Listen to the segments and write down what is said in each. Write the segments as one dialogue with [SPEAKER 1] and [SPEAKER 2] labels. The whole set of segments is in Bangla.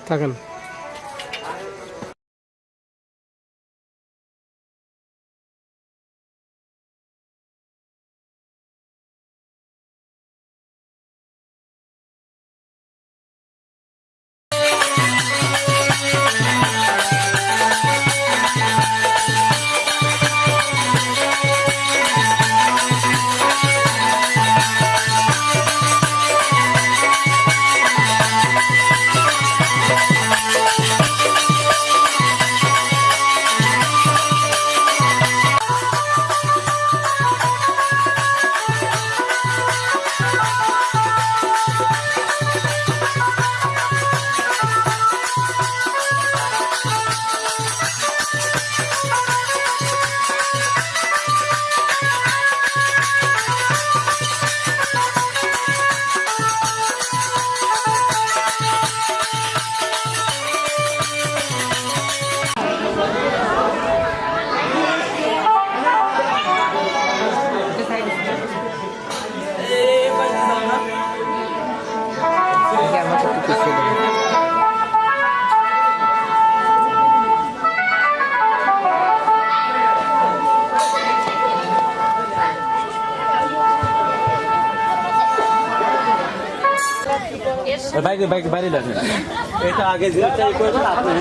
[SPEAKER 1] থাকেন। বাইক বাইরে লাগবে এটা আগে যেটাই করবেন আপনি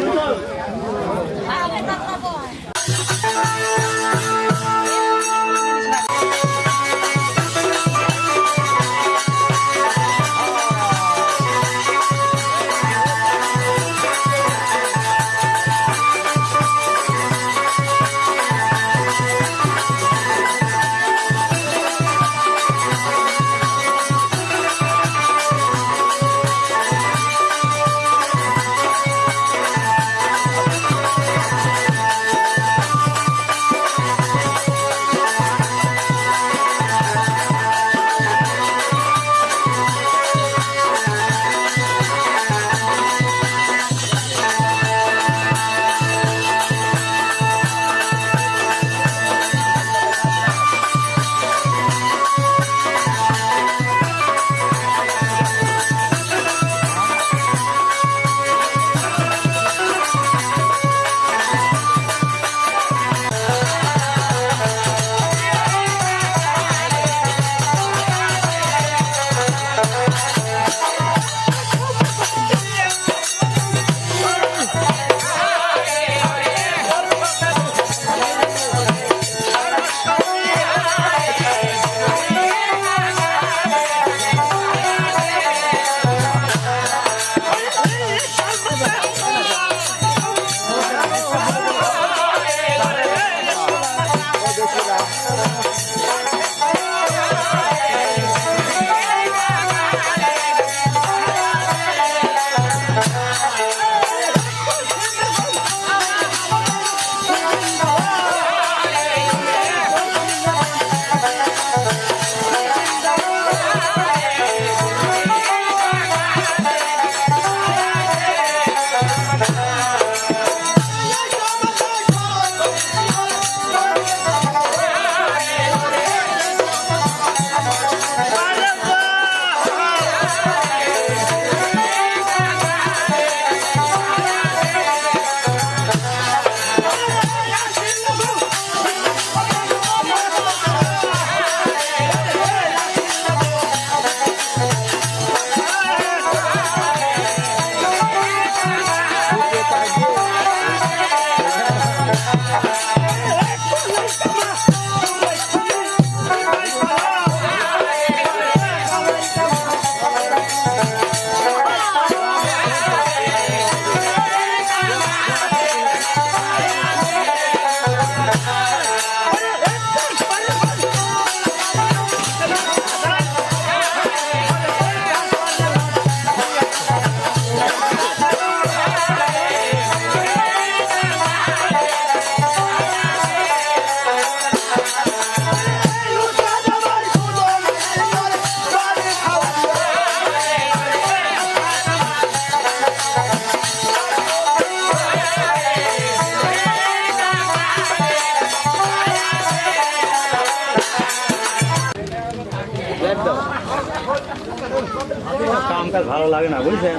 [SPEAKER 1] কাজ ভালো লাগে না, বুঝছেন?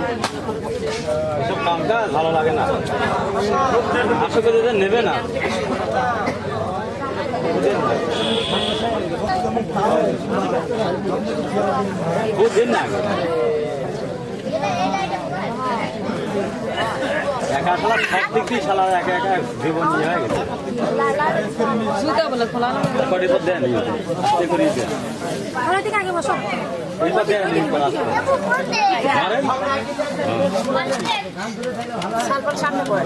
[SPEAKER 1] এসব কাম কাজ ভালো লাগে না, আশা করি যে নেবে না। বুঝছেন না, একা শালা সব দিক দিয়ে শালা একা একা জীবন নিয়ে হয়ে গেছে। কটি তো দেন আস্তে করে দেন, এইটা দেন
[SPEAKER 2] সামনে পড়ে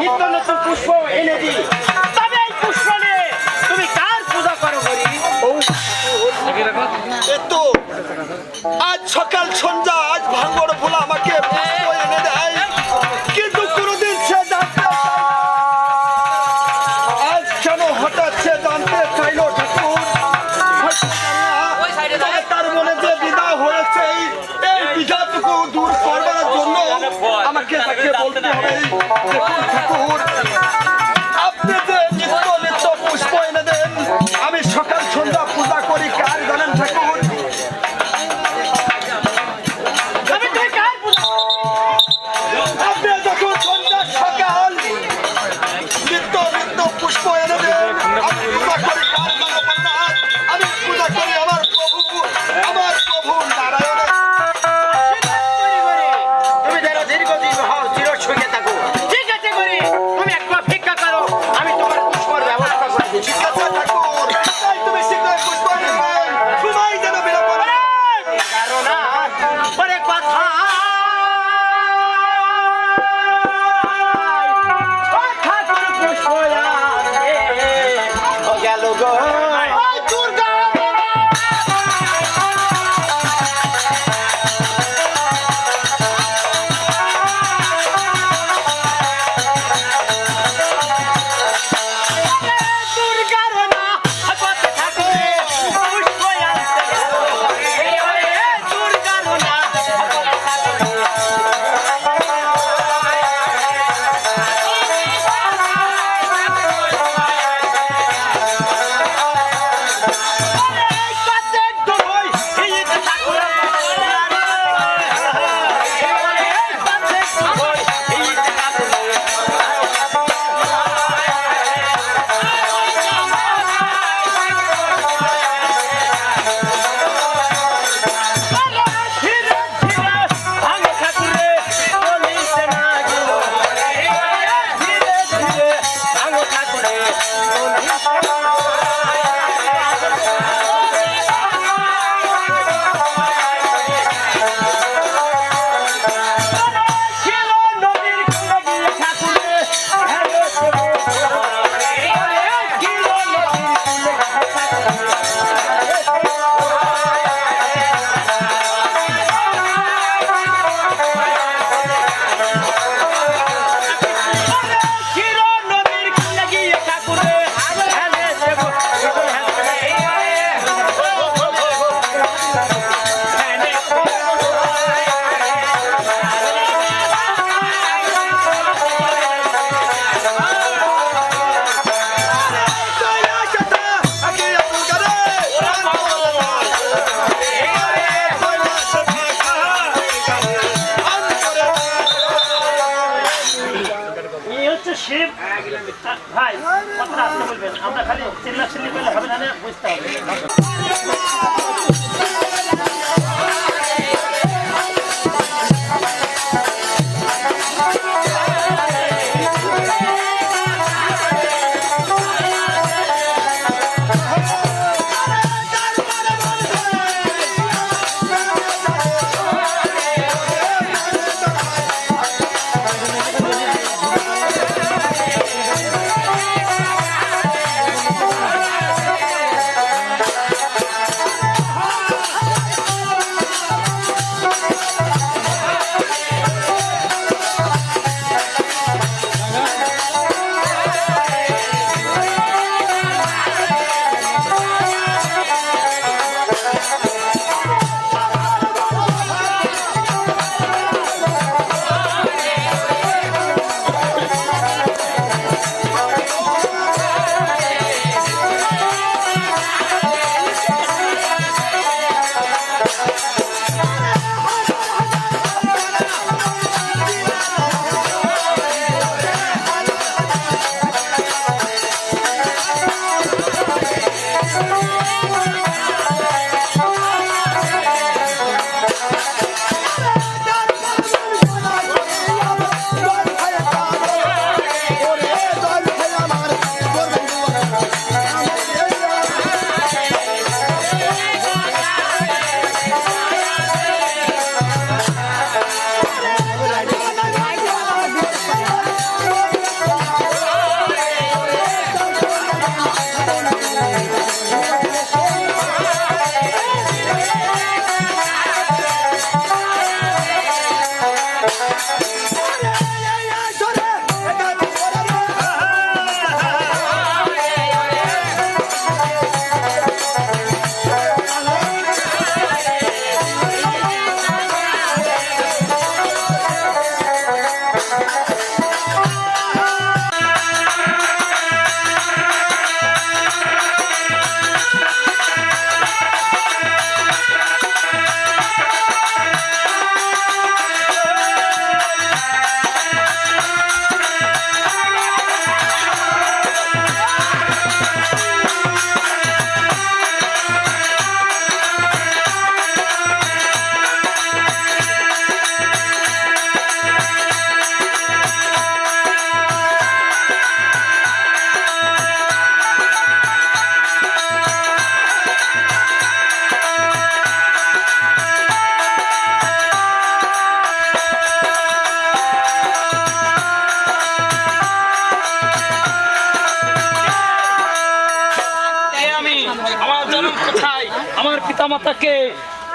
[SPEAKER 3] নিত্য নতুন পুষ্প এনে দিই, তবে এই পুষ্প নিয়ে তুমি কার পূজা করো করি?
[SPEAKER 4] আজ সকাল সন্ধ্যা আজ ভাঙ্গর ভোলা আমাকে পুষ্প এনে দেয়, কিন্তু কোনোদিন সে জানতে আজ কেন হঠাৎ সে জানতে চাইলো ঠাকুর। তার মনে যে বিধা হয়েছে এই বিধাটুকু দূর করবার জন্য আমাকে তাকে বলতে হবে, দেখুন ঠাকুর আপনি যে নিত্য নিত্য পুষ্প এনে দেন, আমি সকাল সন্ধ্যা পূজা করি কার জানেন ঠাকুর? আপনি যখন সন্ধ্যা সকাল নিত্য নিত্য পুষ্প এনে দেন, আমি পূজা করি কার জগন্নাথ, আমি পূজা করি আমার প্রভু নারায়ণের।
[SPEAKER 3] তুমি যারা দীর্ঘদিন হও চিরর সঙ্গে থাকো, ঠিক আছে করি তুমি একটু অপেক্ষা করো, আমি তোমার পুষ্পর ব্যবস্থা করে দিচ্ছি। ভাই কথাটা আসতে বলবেন, আমরা খালি চিল্লাচিল্লি করলে হবে না, বুঝতে হবে। আমার পিতামাতাকে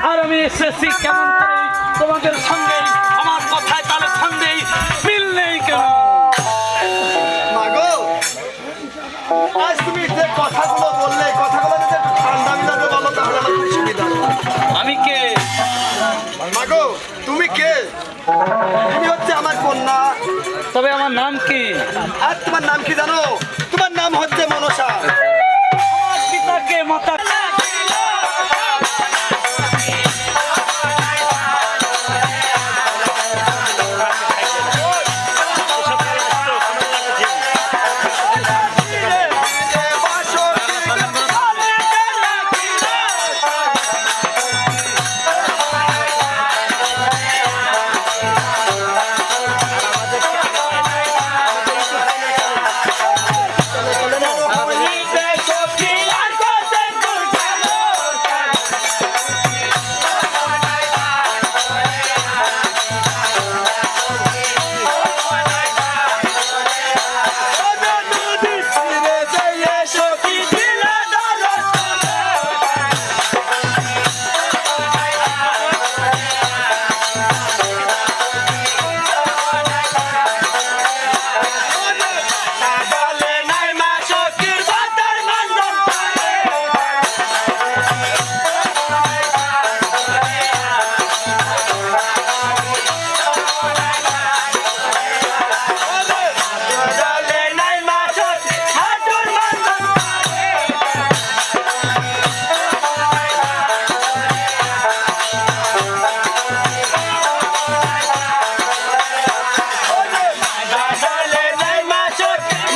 [SPEAKER 3] আর আমি এসেছি কেমন করে তোমাদের সঙ্গে আমার কথায় তাহলে সঙ্গেই মিল নেই কেন?
[SPEAKER 4] মাগো, আজ তুমি যে কথাগুলো বললে, কথাগুলো যদি একটু ঠান্ডা মিলাতে বলো তাহলে আমার খুব সুবিধা হয়।
[SPEAKER 3] আমি কে?
[SPEAKER 4] মাগো, তুমি কে? তুমি হচ্ছে আমার কন্যা।
[SPEAKER 3] তবে আমার নাম কি?
[SPEAKER 4] আর তোমার নাম কি জানো? তোমার নাম হচ্ছে মনসা।
[SPEAKER 3] আমার পিতাকে মাতা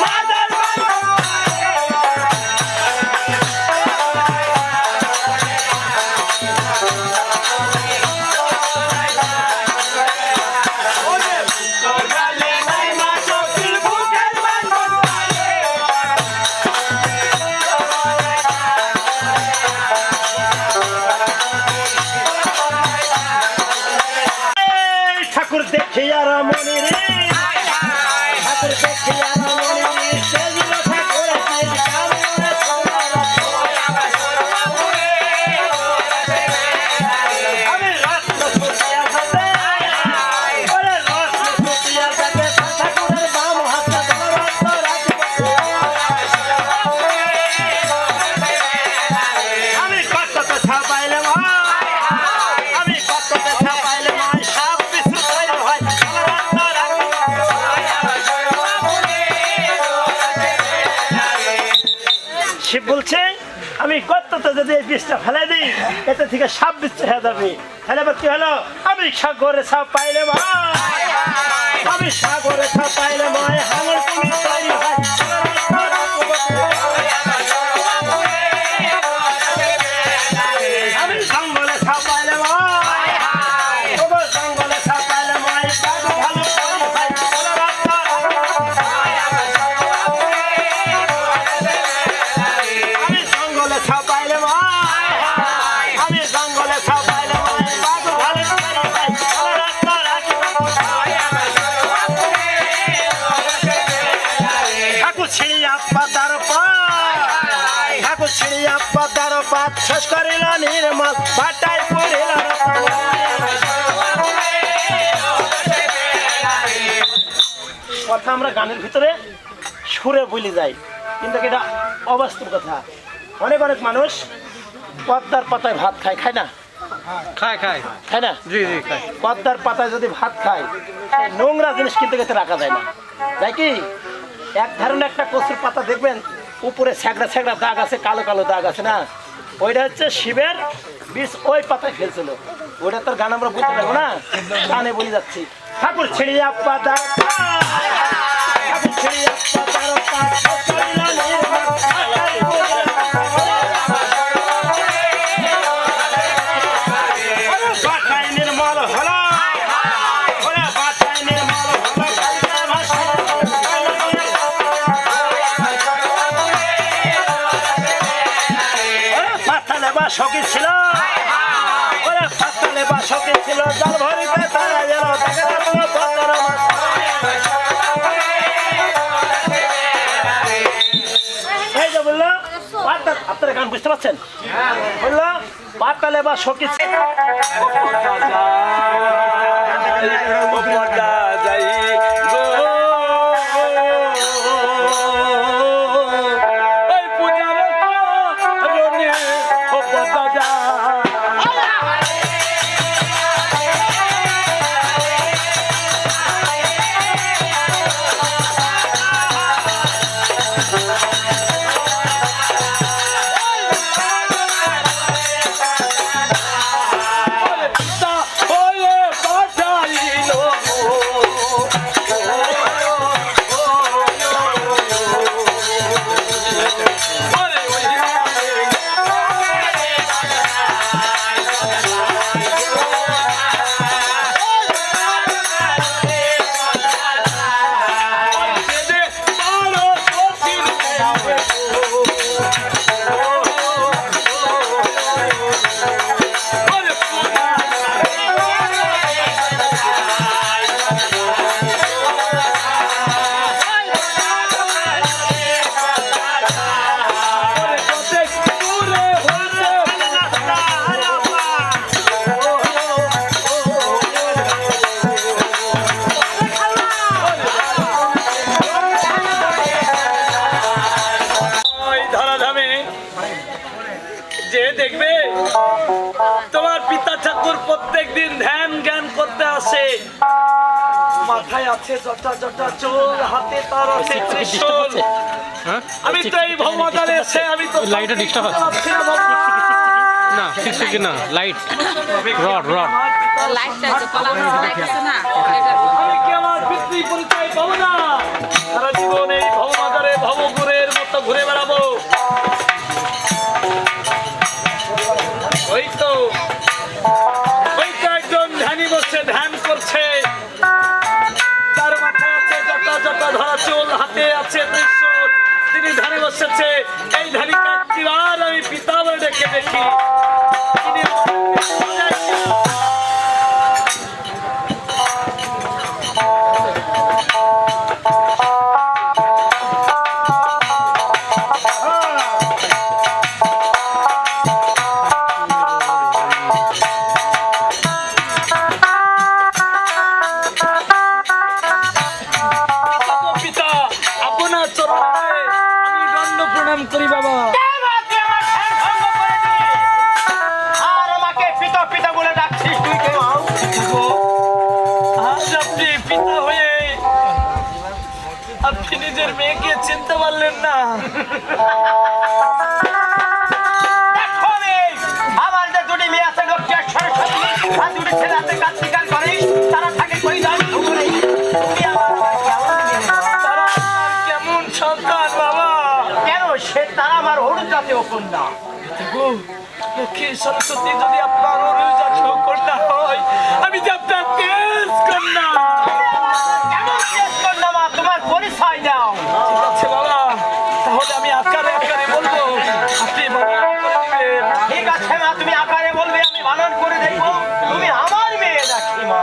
[SPEAKER 3] Mother!
[SPEAKER 5] দেখি আর মনি রে ঠাকুর দেখি আর মনি রে সেই কথা করেছে আমি রত্ন সুতিয়া সাথে ওরে রত্ন সুতিয়া সাথে ঠাকুরের বাম হাতটা রত্ন রাখবো আমি কত কথা পাইলে আমি কত কথা পাইলে সব কিছু তৈরি হয় রত্ন রাখবো শিব বলছে আমি কতটা যদি এই বিষটা ফেলে দিই এতে থেকে সাপ বিচ্ছ হয়ে যাবে তাহলে এবার কি হলো আমি সাগরে সাপ পাইলে আমি সাগরে সাপ পাইলে হাঙর তুমি তৈরি হয় আমি জঙ্গলে সাপ পাইলে জঙ্গলে সাপ পাইলে ভালো তৈরি হয় আমি জঙ্গলে সাপ পাইলে আমি জঙ্গলে সাপ পাইলে ভালো তৈরি হয় ঠাকুর ছিড়িয়া পাতার ঠাকুর ছিড়িয়া পাতার পাত শেষ করিল নির্মল বাটাই পড়িল কথা আমরা গানের ভিতরে সুরে বলে যাই কিন্তু এটা অবাস্তব কথা অনেক অনেক মানুষ পদ্মার পাতায় ভাত খায় খায় না
[SPEAKER 1] খায় খায়
[SPEAKER 5] খায় না
[SPEAKER 1] জি জি খায়
[SPEAKER 5] পদ্মার পাতায় যদি ভাত খায় সেই নোংরা জিনিস কিন্তু এতে রাখা যায় না তাই কি এক ধরনের একটা কচুর পাতা দেখবেন উপরে ছ্যাঁকড়া ছ্যাঁকড়া দাগ আছে কালো কালো দাগ আছে না ওইটা হচ্ছে শিবের বিষ ওই পাতায় ফেলছিল ওইটা তোর গান আমরা বুঝতে পারবো না গানে বলে যাচ্ছি ঠাকুর ছিড়িয়া পাতা ঠাকুর ছিড়িয়া পাতার নির্মল হলো শখী ছিল ওরা পাতালে বা শখী ছিল জল ভরিতে তারা গেল এই যে বললো আপনারা গান বুঝতে পারছেন বললো পাতালে বা শখী ছিল
[SPEAKER 3] দেখবে তোমার পিতা ঠাকুর প্রত্যেক দিন ধ্যান জ্ঞান করতে আসে মাথায় আছে জটা জটা চোর হাতে তার আছে ত্রিশূল আমি তো এই ভবমাতারে এসে আমি তো
[SPEAKER 1] লাইটটা ডিস্টার্ব হচ্ছে না ঠিক না লাইট রড
[SPEAKER 2] লাইটটা যে কলা লাইট না
[SPEAKER 3] আমি কি আমার পিতৃ পরিচয় পাবো না সারা জীবন এই ভবমাতারে ভবগুরের মতো ঘুরে বেড়াবো ওই তো একজন ধ্যানী বসে ধ্যান করছে তার মাথায় আছে জটা জটা ধরা চুল হাতে আছে ত্রিশূল তিনি ধ্যানে বসেছে এই ধ্যানী কাটতিবার আমি পিতা বলে ডেকে দেখি পিতা হয়ে আপনি নিজের মেয়েকে চিনতে পারলেন না?
[SPEAKER 5] আমার যে দুটি মেয়ে আছে লক্ষ্মী আর সরস্বতী, আর দুটি ছেলে আছে কার্তিকার ঘরে, তারা থাকে কৈলাস ভুবনে। তুমি আমার কেমন মেয়ে?
[SPEAKER 3] তারা আপনার কেমন সন্তান বাবা?
[SPEAKER 5] কেন সে তারা আমার হলুদ জাতীয় কন্যা।
[SPEAKER 3] গো, লক্ষ্মী সরস্বতী যদি আপনার অরুজাতীয় কন্যা হয়, আমি যে আপনার তেজ কন্যা।
[SPEAKER 5] কেমন তেজ কন্যা মা, তোমার পরিচয় দাও।
[SPEAKER 3] ঠিক আছে বাবা, তাহলে আমি আকারে আকারে বলবো, আপনি বাবা করে দিবেন।
[SPEAKER 5] ঠিক আছে মা, তুমি আকারে বলবে, আমি বানান করে দেখবো। তুমি আমার মেয়ে নাকি মা?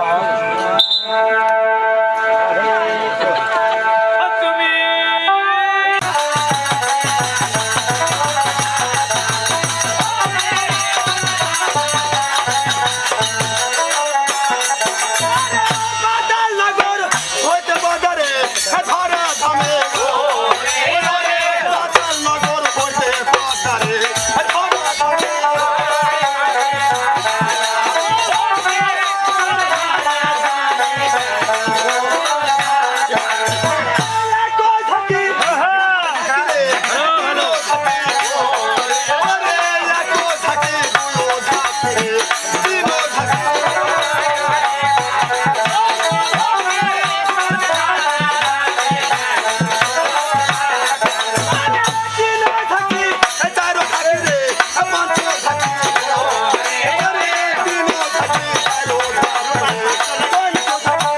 [SPEAKER 3] আর তুমি
[SPEAKER 4] বাদাল নগর হইতে বাজারে ধরে থামে গো। বাদাল নগর হইতে বাজারে ধরে থামে। কই থাকি? ওরে একো থাকি, দুইও থাকি, তিনও থাকি। তিনও থাকি, চারও থাকি রে, পাঁচও থাকি। ওরে তিনও থাকি, চারও থাকি, পাঁচও থাকি।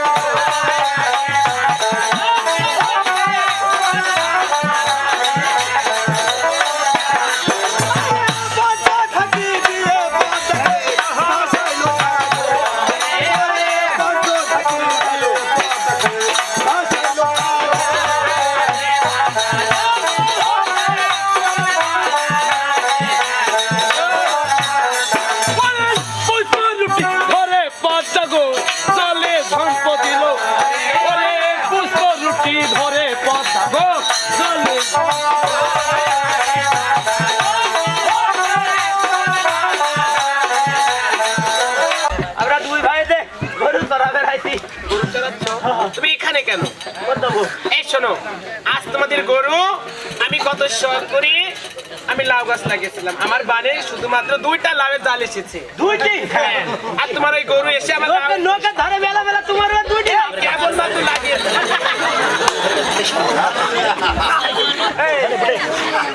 [SPEAKER 4] বাঁচা থাকি দিয়ে বাঁচাকে ভাসাইলো কাগো। ওরে বাঁচা থাকি দিয়ে বাঁচাকে ভাসাইলো কাগো।
[SPEAKER 3] পুষ্পরুটি ঘরে পাঁচটা গো, জলে ঝম্প দিল। ওরে পুষ্পরুটি ঘরে পাঁচটা গো, জলে
[SPEAKER 5] আমরা দুই ভাই দে গরু চড়াবে রাইছি।
[SPEAKER 6] তুমি এখানে কেন? এই শোনো, আজ তোমাদের গরু আমি কত শখ করি, আমি লাউ গাছ লাগিয়েছিলাম। আমার বানে শুধুমাত্র 2টা লাউয়ের জাল এসেছে।
[SPEAKER 5] দুইটি?
[SPEAKER 6] হ্যাঁ, আর তোমার ওই গরু এসে আমার
[SPEAKER 5] লোকে লোকে ধরে বেলা বেলা তোমার ওই দুইটি?
[SPEAKER 6] কেবল মাত্র লাগিয়েছে।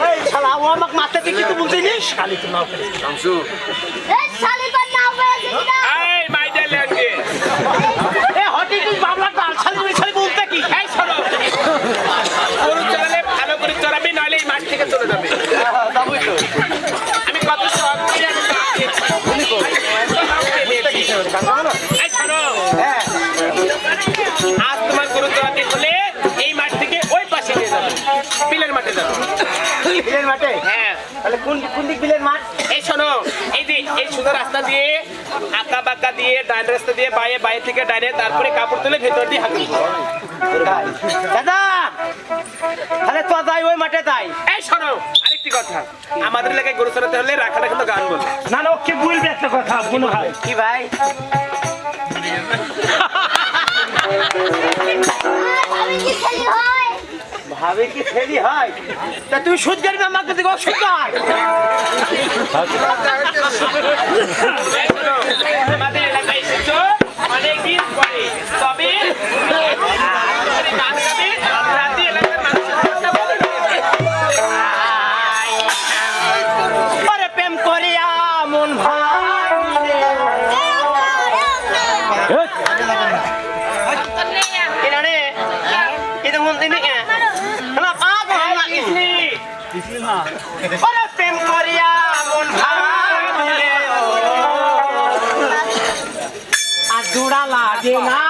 [SPEAKER 5] এই শালা ও আমাকে মারতে দিকে তো বলতে নিস খালি তো নাও ফেলে।
[SPEAKER 6] এই মাইডা ল্যাঙ্গে,
[SPEAKER 5] এ হটি তুই বাবলা ডাল ছালি মিছালি বলতে কি?
[SPEAKER 6] এই শোনো, গরু চড়ালে ভালো করে চড়াবি, নইলে এই মাঠ থেকে চলে যাবে। আমি কত শখ করি আমি লাগিয়েছি। এই শোনো,
[SPEAKER 5] হ্যাঁ
[SPEAKER 6] আজ তোমার গরু চড়াতে হলে এই মাঠ থেকে ওই পাশে নিয়ে যাবে, বিলের মাঠে যাবে।
[SPEAKER 5] বিলের মাঠে?
[SPEAKER 6] হ্যাঁ,
[SPEAKER 5] তাহলে কোন কোন দিক বিলের মাঠ?
[SPEAKER 6] এই শোনো, এই যে এই সোজা রাস্তা দিয়ে আঁকা বাঁকা দিয়ে ডান রাস্তা দিয়ে বাইরে বাইরে থেকে ডাইনে, তারপরে কাপড় তুলে ভেতর দিয়ে হাঁটবি।
[SPEAKER 5] দাদা তাহলে তো যাই ওই মাঠে যাই।
[SPEAKER 6] এই শোনো, আরেকটি কথা, আমাদের এলাকায় গরু চড়াতে হলে রাখাটা কিন্তু গান বলে।
[SPEAKER 5] না না ওকে বলবে একটা কথা বুনো ভাই। কি ভাই? ভাবে কি ছেলে হয়? তা তুই সুদ করবি আমাকে দিকে অসুখ হয়।
[SPEAKER 6] এই শোনো, আমাদের এলাকায় এসেছো অনেকদিন পরে, তবে গান গাবে, রাতে এলাকার মানুষের কথা বলবে।
[SPEAKER 5] আরে প্রেম করিয়া মন ভাঙিলে এটা রে এটা মন দিনে কে না আগ হালা ইসনি আরে প্রেম করিয়া মন ভাঙিলে আর জোড়া লাগে না।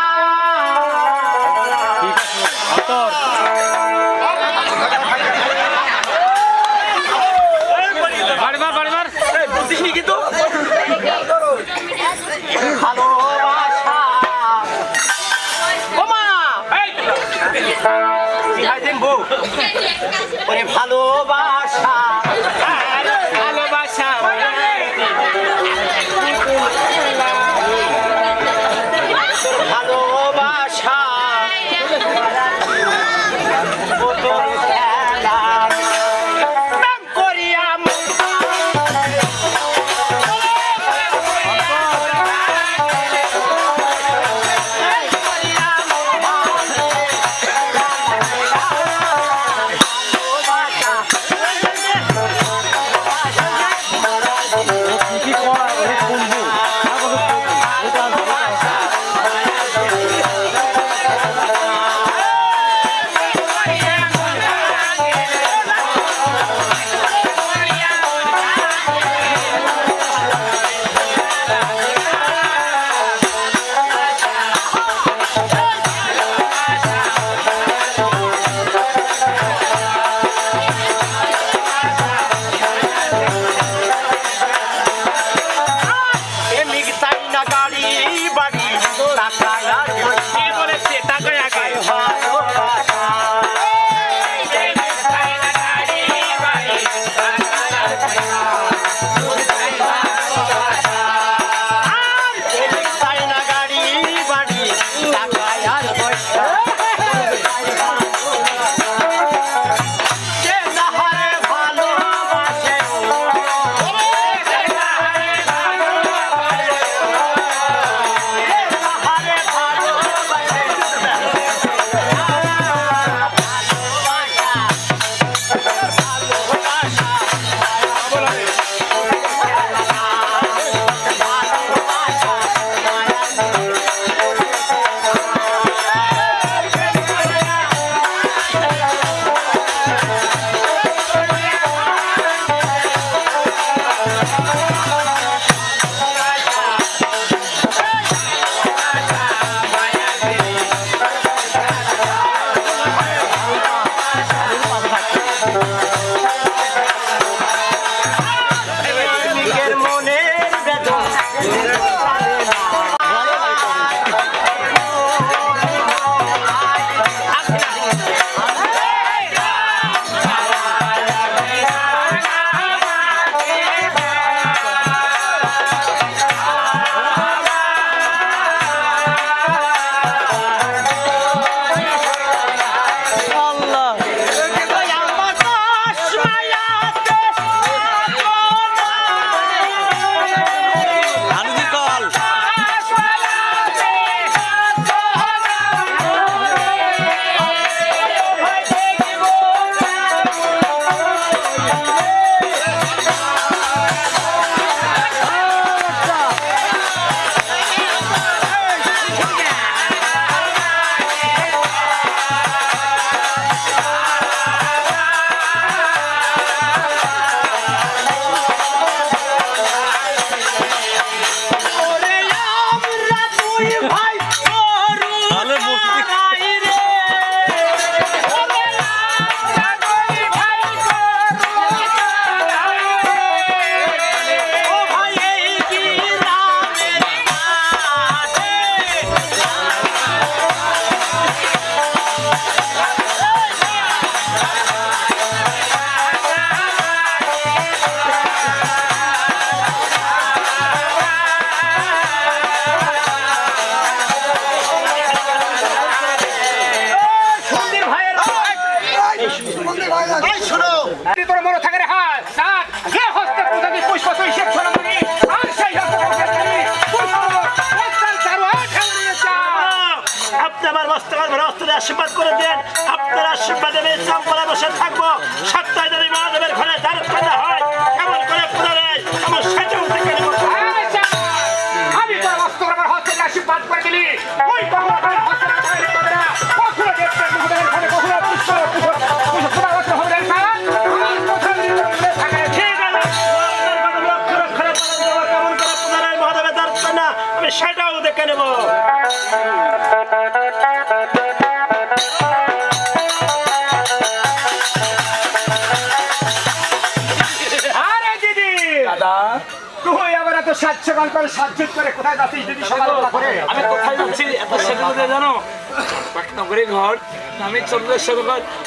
[SPEAKER 5] ভালোবাসা ও মা
[SPEAKER 6] এই,
[SPEAKER 5] কি হয় দেখবো ওরে ভালোবাসা
[SPEAKER 6] ভালোবাসা
[SPEAKER 5] ভালোবাসা
[SPEAKER 6] কি বলেছে টাকায় আগে
[SPEAKER 5] আশীর্বাদ করে দেন। আপনার আশীর্বাদে আমি চাম্পালা বসে থাকবো। সপ্তাহে যদি মহাদেবের ঘরে দাঁড় কাটা হয় কেমন করে পুনরায় আমার সেটাও থেকে নেব।
[SPEAKER 7] আমি তোর অস্ত্র আমার হস্তে আশীর্বাদ করে দিলি ওই কখনো হস্তে হবে না কখনো দেখতে মুখের ঘরে কখনো পুষ্প পুষ্প হবে না আমার কথা থাকে
[SPEAKER 5] ঠিক আছে আপনার লক্ষ্য রক্ষা কেমন করে পুনরায় মহাদেবের দাঁড় না আমি সেটাও দেখে নেব।
[SPEAKER 3] আমি কোথায় যাচ্ছি এত সেগুলো জানো? পাটনগরে ঘর, আমি চন্দ্রেশ্বর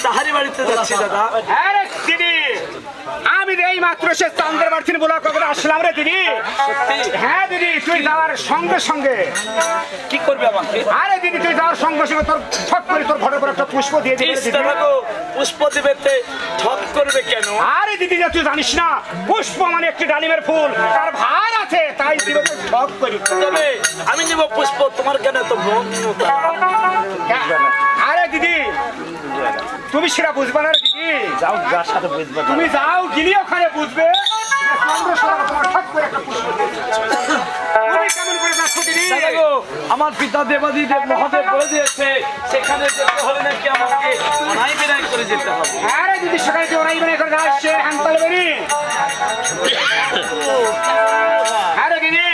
[SPEAKER 3] তাহারি বাড়িতে যাচ্ছি দাদা।
[SPEAKER 7] আরে দিদি আমি এই মাত্র সে চান্দের বাড়ি বলা কখন আসলাম রে দিদি। হ্যাঁ দিদি তুই যাওয়ার সঙ্গে সঙ্গে
[SPEAKER 3] কি করবে আমাকে?
[SPEAKER 7] আরে দিদি তুই যাওয়ার সঙ্গে সঙ্গে তোর ঠক করে তোর ঘরের উপর একটা পুষ্প দিয়ে দিবি।
[SPEAKER 3] পুষ্প দিবে ঠক করবে কেন?
[SPEAKER 7] আরে দিদি তুই জানিস না পুষ্প মানে একটি ডালিমের ফুল তার ভার আছে তাই দিবে ঠক করি।
[SPEAKER 3] তবে আমি নেব পুষ্প, তোমার কেন তো
[SPEAKER 7] আরে দিদি তুমি সেটা বুঝবে না দিদি।
[SPEAKER 5] যাও যার সাথে বুঝবে
[SPEAKER 7] তুমি যাও গিয়ে ওখানে বুঝবে
[SPEAKER 3] আমার পিতা দেবাদিদেব মহাদেব বলে দিয়েছে সেখানে যেতে হলে নাকি আমাকে অনাই বিনাই করে যেতে হবে।
[SPEAKER 7] আরে দিদি সেখানে যে অনাই বিনাই করে আসছে হ্যান্তাল বেরি। আরে দিদি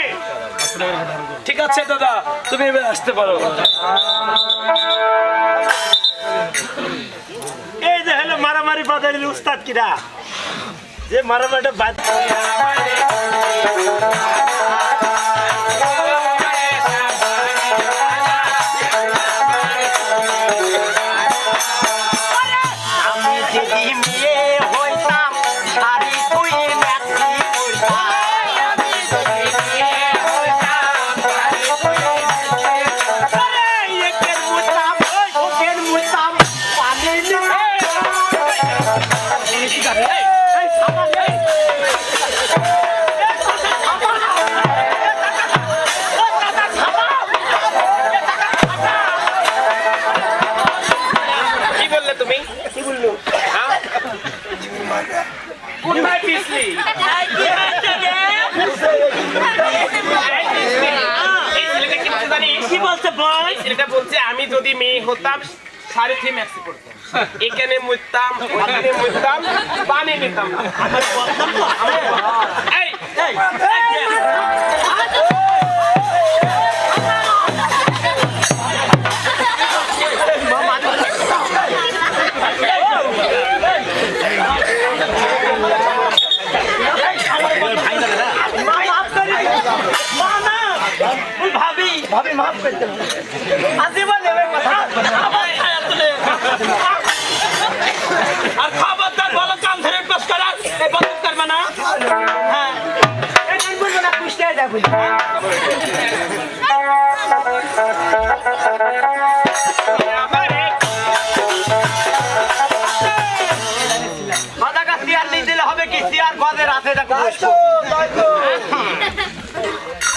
[SPEAKER 3] ঠিক আছে দাদা তুমি এবার আসতে পারো।
[SPEAKER 5] এই যে হলো মারামারি বাজারের উস্তাদ কিরা যে মারামারিটা বাদ বললো
[SPEAKER 6] কোথায় পিছলি
[SPEAKER 5] কি বলছে বল
[SPEAKER 6] ছেলেটা বলছে আমি যদি মেয়ে হতাম 3.5 ম্যাক্সি করতাম এখানে মুততাম ওখানে মুততাম পানি নিতাম এই
[SPEAKER 5] ভাবি ভাবি মাফ করতে আজীবন নেবে কথা আর খবরদার বলো কাম ধরে পেশ করার এই বন্ধ করবে না হ্যাঁ এই বলবো না পুষ্টি যায় বলি মাথা কাছ চেয়ার নিয়ে দিলে হবে কি চেয়ার গদের হাতে দেখো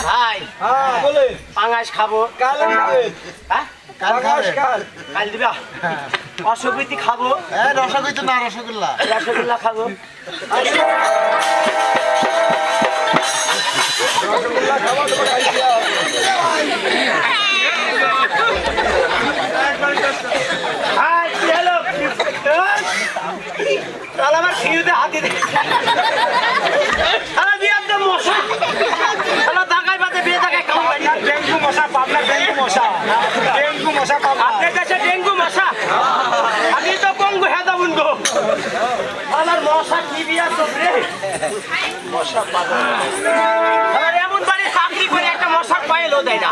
[SPEAKER 5] ভাই
[SPEAKER 4] হ্যাঁ বলে
[SPEAKER 5] পাঙাশ খাবো
[SPEAKER 4] কাল দিবে
[SPEAKER 5] হ্যাঁ কাল দিবা অসুবিধি খাবো
[SPEAKER 4] হ্যাঁ রসগোল্লা না রসগোল্লা
[SPEAKER 5] রসগোল্লা খাবো
[SPEAKER 4] রসগোল্লা খাওয়া তো খাইছি
[SPEAKER 5] আমার ফিউতে হাতি সারা দিয়ে একদম মশা সারা ঢাকায় বাদে বিয়ে ঢাকায় খাওয়া
[SPEAKER 4] ডেঙ্গু মশা পাবনা ডেঙ্গু মশা পাবনা
[SPEAKER 5] আপনার কাছে ডেঙ্গু মশা আমি তো কঙ্গু হেদা বন্ধু আমার মশা কি বিয়া চলবে মশা পাবো আর এমন বাড়ি চাকরি করে একটা মশা পাইলো দেয় না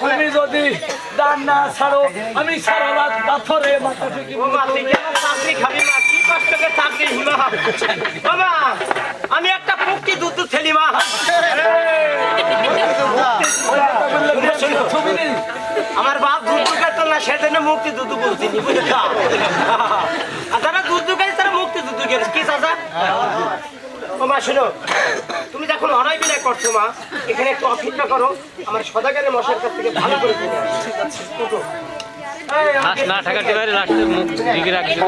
[SPEAKER 3] তুমি যদি দান না ছাড়ো আমি সারা রাত পাথরে মাথা ঠেকি
[SPEAKER 5] চাকরি খাবি না কি কষ্ট করে চাকরি হলো বাবা আমি একটা মুক্তিযুদ্ধ বলছি আর যারা যুদ্ধ করে তারা মুক্তিযুদ্ধ করে কি চাচা? ও মা শোনো, তুমি যখন অনাই বিনয় করছো মা, এখানে একটু অপেক্ষা করো, আমার সদাগরের মশার কাছ থেকে ভালো করে দিন।
[SPEAKER 1] না ঠেকাতে পারে লাস্টের মুখ দিকে রাখছে।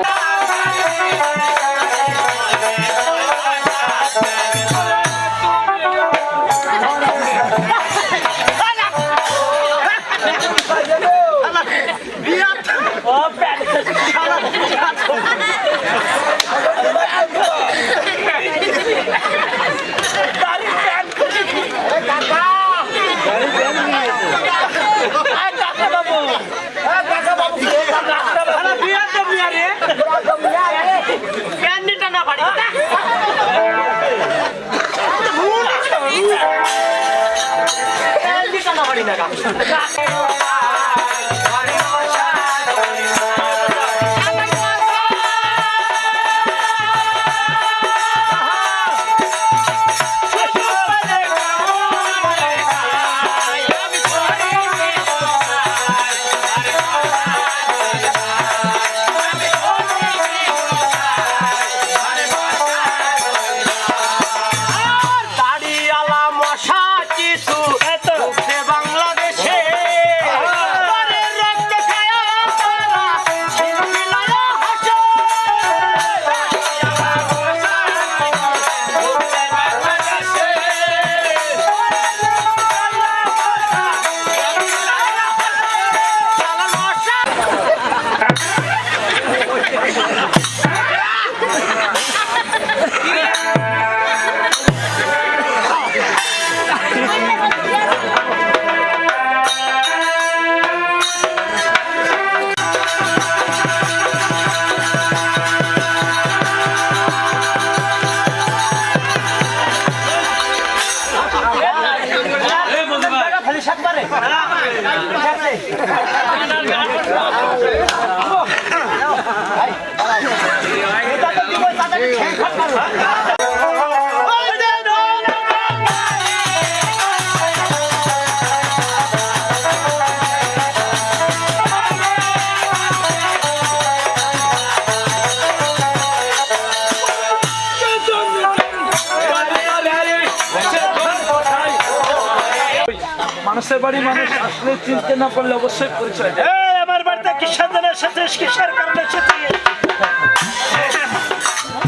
[SPEAKER 3] মানুষের বাড়ি মানুষ আসলে চিনতে না পারলে অবশ্যই পরিচয় দেয়।
[SPEAKER 5] আমার বাড়িতে কিসের জন্য এসেছিস, কিসের কারণে এসেছিস?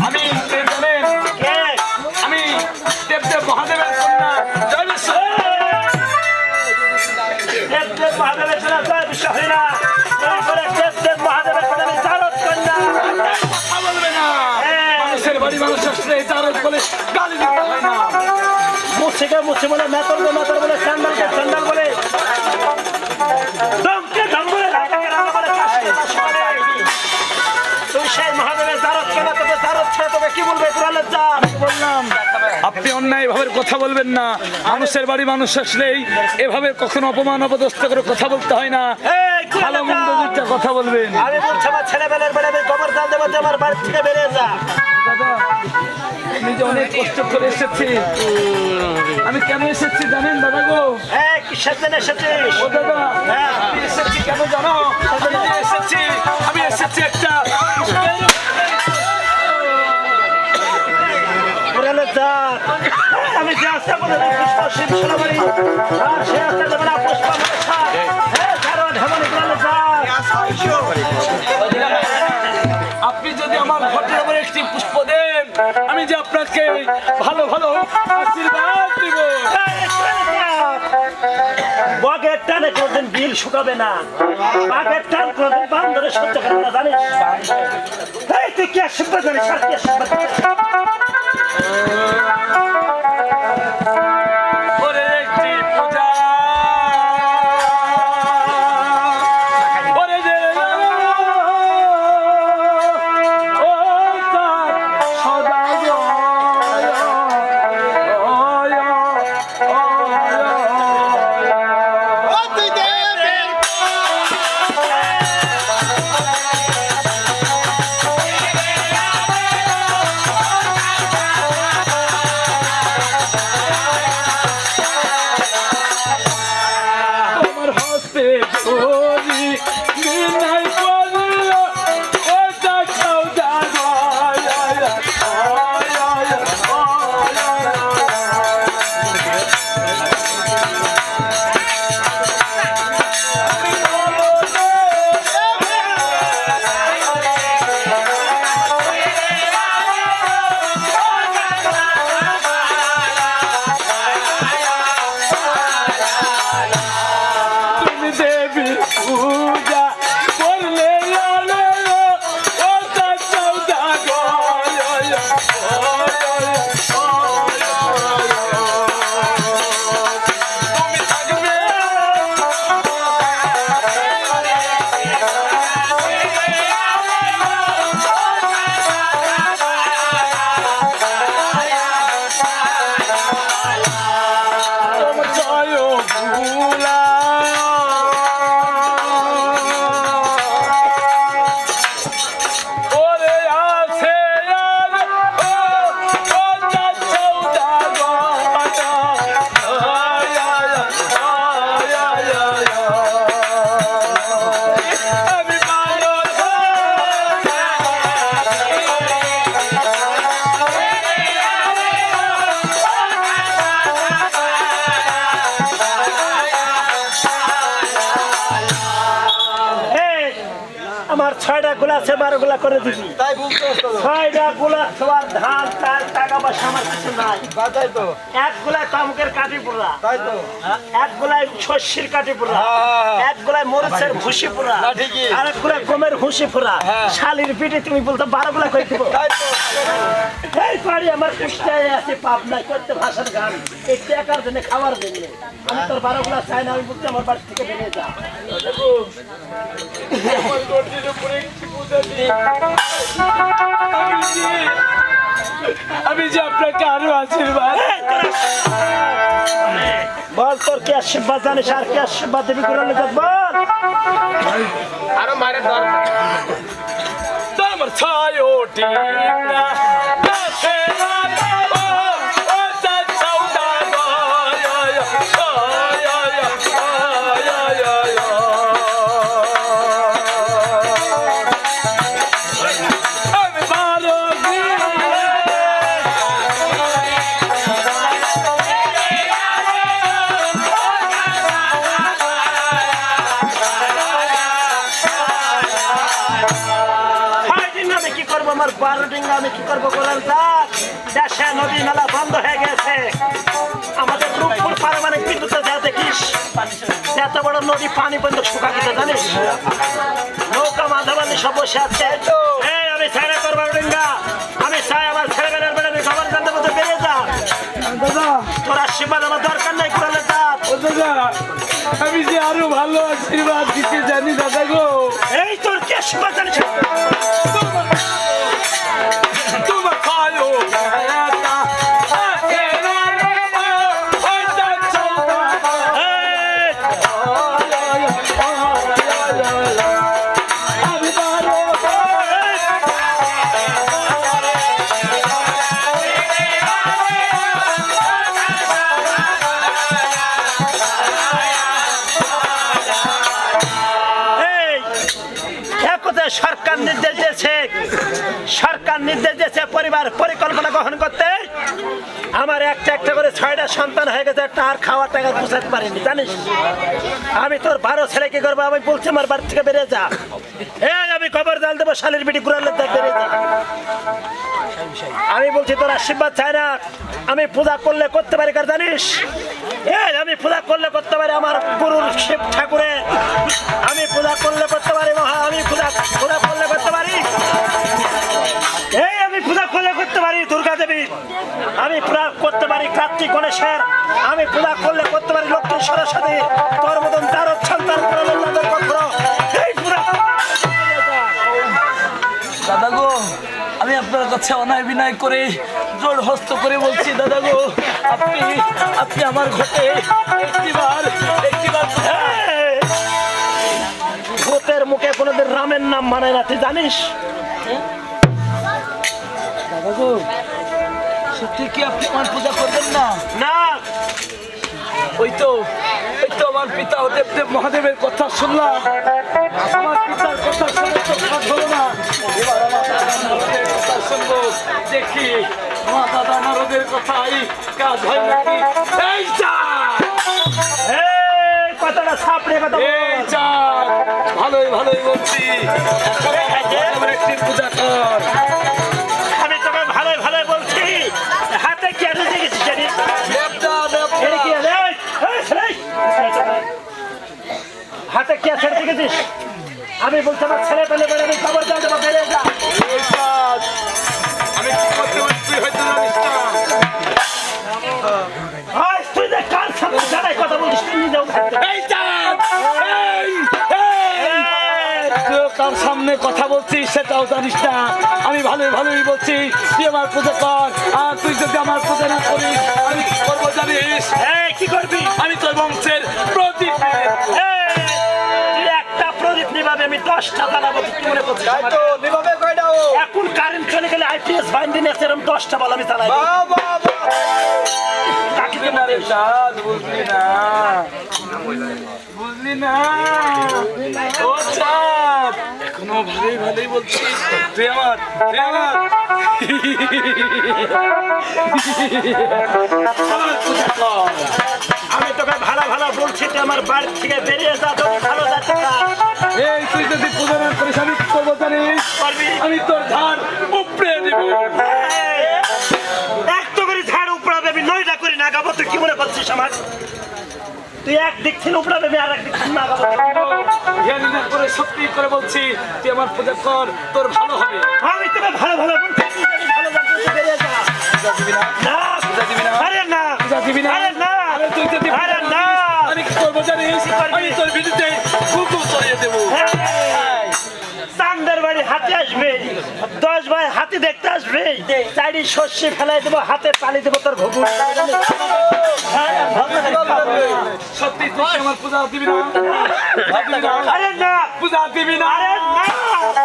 [SPEAKER 3] আমি আমি দেবদেব মহাদেবের কন্যা জয় বিশ্ব।
[SPEAKER 5] দেবদেব মহাদেবের কন্যা জয় বিশ্ব হয় না, দেবদেব মহাদেবের কন্যা আমি জারদ কন্যা।
[SPEAKER 3] কথা বলবে না, মানুষের বাড়ি মানুষ আসলে জারদ বলে গালি দিতে হয় না।
[SPEAKER 5] মুছিকে মুছি বলে, মেতর বলে, স্যান্ডালকে স্যান্ডাল বলে, দমকে দম বলে, রাজাকে রাজা বলে, কাশকে কাশ বলে। তুই সেই মহাদেবের জারদ কেনা, তোকে জারদ ছেড়ে তোকে কি বলবে? কুরালের যা
[SPEAKER 3] বললাম আপনি অন্যায় ভাবে কথা বলবেন না। মানুষের বাড়ি মানুষ আসলেই এভাবে কখনো অপমান অপদস্থ করে কথা বলতে হয় না। ভালো মন্দ দুইটা কথা বলবেন।
[SPEAKER 5] আমি বলছি আমার ছেলেবেলার বেলা আমি গোবর দান দেবো, আমার বাড়ি থেকে বেরিয়ে যা।
[SPEAKER 3] দাদা আমি যে অনেক কষ্ট করে এসেছি, আমি কেন এসেছি জানেন দাদা গো?
[SPEAKER 5] কিসের জন্য এসেছিস?
[SPEAKER 3] ও দাদা আমি এসেছি কেন জানো? আমি এসেছি একটা
[SPEAKER 5] আমি যে আসতে বলে পুষ্প শিব সোনাবাড়ি আর সে আসতে দেবে না পুষ্প
[SPEAKER 3] আপনি যদি আমার ঘটের উপরে একটি পুষ্প দেন, আমি যে আপনাকে ভালো ভালো আশীর্বাদ দিব।
[SPEAKER 5] বগের টানে কোনদিন বিল শুকাবে না, বাঘের টান কোনদিন বান্দরে সহ্য করে না, জানিস? তুই কি আশীর্বাদ জানিস? আর কি আশীর্বাদ? আমার 6টা গোলা আছে 12 গোলা করে দিবি।
[SPEAKER 4] তাই বলতে
[SPEAKER 5] 6টা গোলা সবার ধান চাল টাকা পয়সা আমার কিছু নাই।
[SPEAKER 4] তাই তো
[SPEAKER 5] এক গোলায় তামুকের কাঠি পোড়া,
[SPEAKER 4] তাই তো
[SPEAKER 5] এক গোলায় শস্যের কাঠি পোড়া, এক গোলায় মরিচের ভুসি পোড়া,
[SPEAKER 4] না, ঠিকই।
[SPEAKER 5] আর এক গোলায় গমের ভুসি পোড়া। শালির পিঠে তুমি বলতো 12 গোলা করে দিব।
[SPEAKER 4] তাই তো
[SPEAKER 5] এই বাড়ি আমার কুষ্টায় আছে, পাবনায় করতে ভাষার গান, এই টাকার জন্য খাওয়ার জন্য। আমি তোর 12 গোলা চাই না, আমি বলছি আমার বাড়ি থেকে বেরিয়ে যা।
[SPEAKER 3] আমি যে আপনাকে আরো আশীর্বাদ
[SPEAKER 5] বল তোর কি আশীর্বাদ জানিস, আর কি আশীর্বাদ দেবী কোরআনে বল।
[SPEAKER 6] আরো মায়ের দরকার
[SPEAKER 3] তোমার ছায় ঠিক না
[SPEAKER 5] আমার 12 ডিঙ্গা আমি কি করবো বলেন? দেশে নদী নালা বন্ধ হয়ে গেছে, আমাদের রূপপুর পারমাণবিক বিদ্যুৎ যা দেখিস এত বড় নদী পানি বন্ধ শুকা গেছে জানিস, নৌকা মাধাবানি সব বসে আছে। এই আমি ছেড়ে করবো ডিঙ্গা, আমি চাই আমার ছেলেমেয়ের বেড়ে আমি খবর জানতে মতো বেরিয়ে যা। তোর আশীর্বাদ আমার দরকার নাই করলে যা।
[SPEAKER 3] আমি যে আরো ভালো আশীর্বাদ দিতে জানি দাদা গো।
[SPEAKER 5] এই তোর কি আশীর্বাদ জানিস?
[SPEAKER 3] তোমার খায়ো
[SPEAKER 5] সরকার নির্দেশ দিয়েছে, সরকার নির্দেশ দিয়েছে পরিবার পরিকল্পনা গ্রহণ করতে। আমার একটা একটা করে 6টা সন্তান হয়ে গেছে, একটা আর খাওয়ার টাকা বুঝাতে পারিনি জানিস। আমি তোর 12 ছেলে কি করবো? আমি বলছি আমার বাড়ি থেকে বেরিয়ে যা। এই আমি খবর জাল দেবো, শালির বিটি গুড়ালে বেরিয়ে যা। আমি বলছি তোর আশীর্বাদ চাই না, আমি পূজা করলে করতে পারি কার জানিস? এই আমি পূজা করলে করতে পারি আমার গুরুর শিব ঠাকুরে, আমি পূজা করলে করতে পারি মহা, আমি পূজা করলে করতে পারি। এই আমি পূজা করলে করতে পারি দুর্গা দেবী, আমি পূজা করতে পারি কার্তিক গণেশের, আমি পূজা করলে করতে পারি লক্ষ্মী সরস্বতী, তোর মতন তার সন্তান এই পূজা।
[SPEAKER 3] দাদা গো, আমি আপনার কাছে অনায় বিনয় করে জোর হস্ত করে বলছি দাদা গো, আপনি আমার ঘটে একটিবার
[SPEAKER 5] ভূতের মুখে কোনোদিন রামের নাম মানে না, তুই জানিস?
[SPEAKER 3] দাদা গো, সত্যি কি আপনি আমার পূজা করবেন না?
[SPEAKER 5] না,
[SPEAKER 3] ওই তো আমার পিতা দেবদেব মহাদেবের কথা শুনলাম, আমার পিতার কথা শুনে তো কাজ হলো না, এবার আমার দাদা নারদের কথা শুনবো, দেখি আমার দাদা নারদের কথাই কাজ হয় নাকি। এই চাঁদ,
[SPEAKER 5] এই কথাটা ছাপড়ে কথা বল।
[SPEAKER 3] এই চাঁদ, ভালোই বলছি, এখন একটি পূজা কর।
[SPEAKER 5] আমি তোকে ভালোই বলছি, হাতে কি আছে দেখেছিস জানি? এটা কি আছে? হাতে কি আছে দেখেছিস? আমি বলছি আমার ছেলে পেলে বেড়ে আমি খবর জানতে বেড়ে যা।
[SPEAKER 3] আমি কি করতে ধরনের কথা বলছিস সেটাও জানিস না। আমি ভালোই ভালোই বলছি, তুই আমার পূজা কর। আর তুই যদি আমার পূজা না করিস আমি কি করবো জানিস?
[SPEAKER 5] কি করবি?
[SPEAKER 3] আমি তোর বংশের প্রদীপ নিয়ে দেবো।
[SPEAKER 5] তুই একটা প্রদীপ নিভাবে আমি 10টা জ্বালাবো, তুই কি মনে করছিস?
[SPEAKER 4] তাই তো নিভাবে কয়টা ও?
[SPEAKER 5] এখন কারেন্ট চলে গেলে আইপিএস বাইন্ডিং আছে, এরকম 10টা বল আমি চালাই।
[SPEAKER 4] বাবা
[SPEAKER 3] বুঝলি না রে চাঁদ, বুঝলি না, বুঝলি না ও চাঁদ, এখনো ভালোই ভালোই বলছিস তুই আমার পূজা কর।
[SPEAKER 5] আমি তোকে ভালো ভালো বলছি, তুই আমার বাড়ি থেকে বেরিয়ে যা, তোর ভালো যাচ্ছে না।
[SPEAKER 3] এই তুই যদি পূজা না করিস আমি কি করবো জানিস? আমি তোর ধান উপড়ে দিব।
[SPEAKER 5] এক তো করে ঝাড় উপড়াবে, আমি 9টা করি না গাবো, তুই কি মনে করছিস আমার? তুই একদিক থেকে উপড়াবে, আমি আর একদিক থেকে না গাবো।
[SPEAKER 3] জ্ঞানী না করে সত্যি করে বলছি, তুই আমার পূজা কর, তোর ভালো হবে।
[SPEAKER 5] আমি তোকে ভালো ভালো বলছি, তুই যদি ভালো যাচ্ছে তুই বেরিয়ে যা।
[SPEAKER 3] পূজা দিবি না?
[SPEAKER 5] না,
[SPEAKER 3] পূজা দিবি না?
[SPEAKER 5] আরে না,
[SPEAKER 3] পূজা দিবি না?
[SPEAKER 5] আরে না,
[SPEAKER 3] আরে তুই যদি
[SPEAKER 5] আরে না।
[SPEAKER 3] আমি কি করবো জানিস? আমি তোর বিরুদ্ধে হুকুম চড়িয়ে দেবো।
[SPEAKER 5] চান্দের বাড়ি হাতে আসবে, 10 ভাই হাতি দেখতে আসবে, চারি শস্যে ফেলাই দেবো, হাতে পানি দেবো তোর ঘুঘু।
[SPEAKER 3] সত্যি তুই কি আমার পূজা দিবি না? দিবি না?
[SPEAKER 5] আরে না,
[SPEAKER 3] পূজা দিবি না?
[SPEAKER 5] আরে না,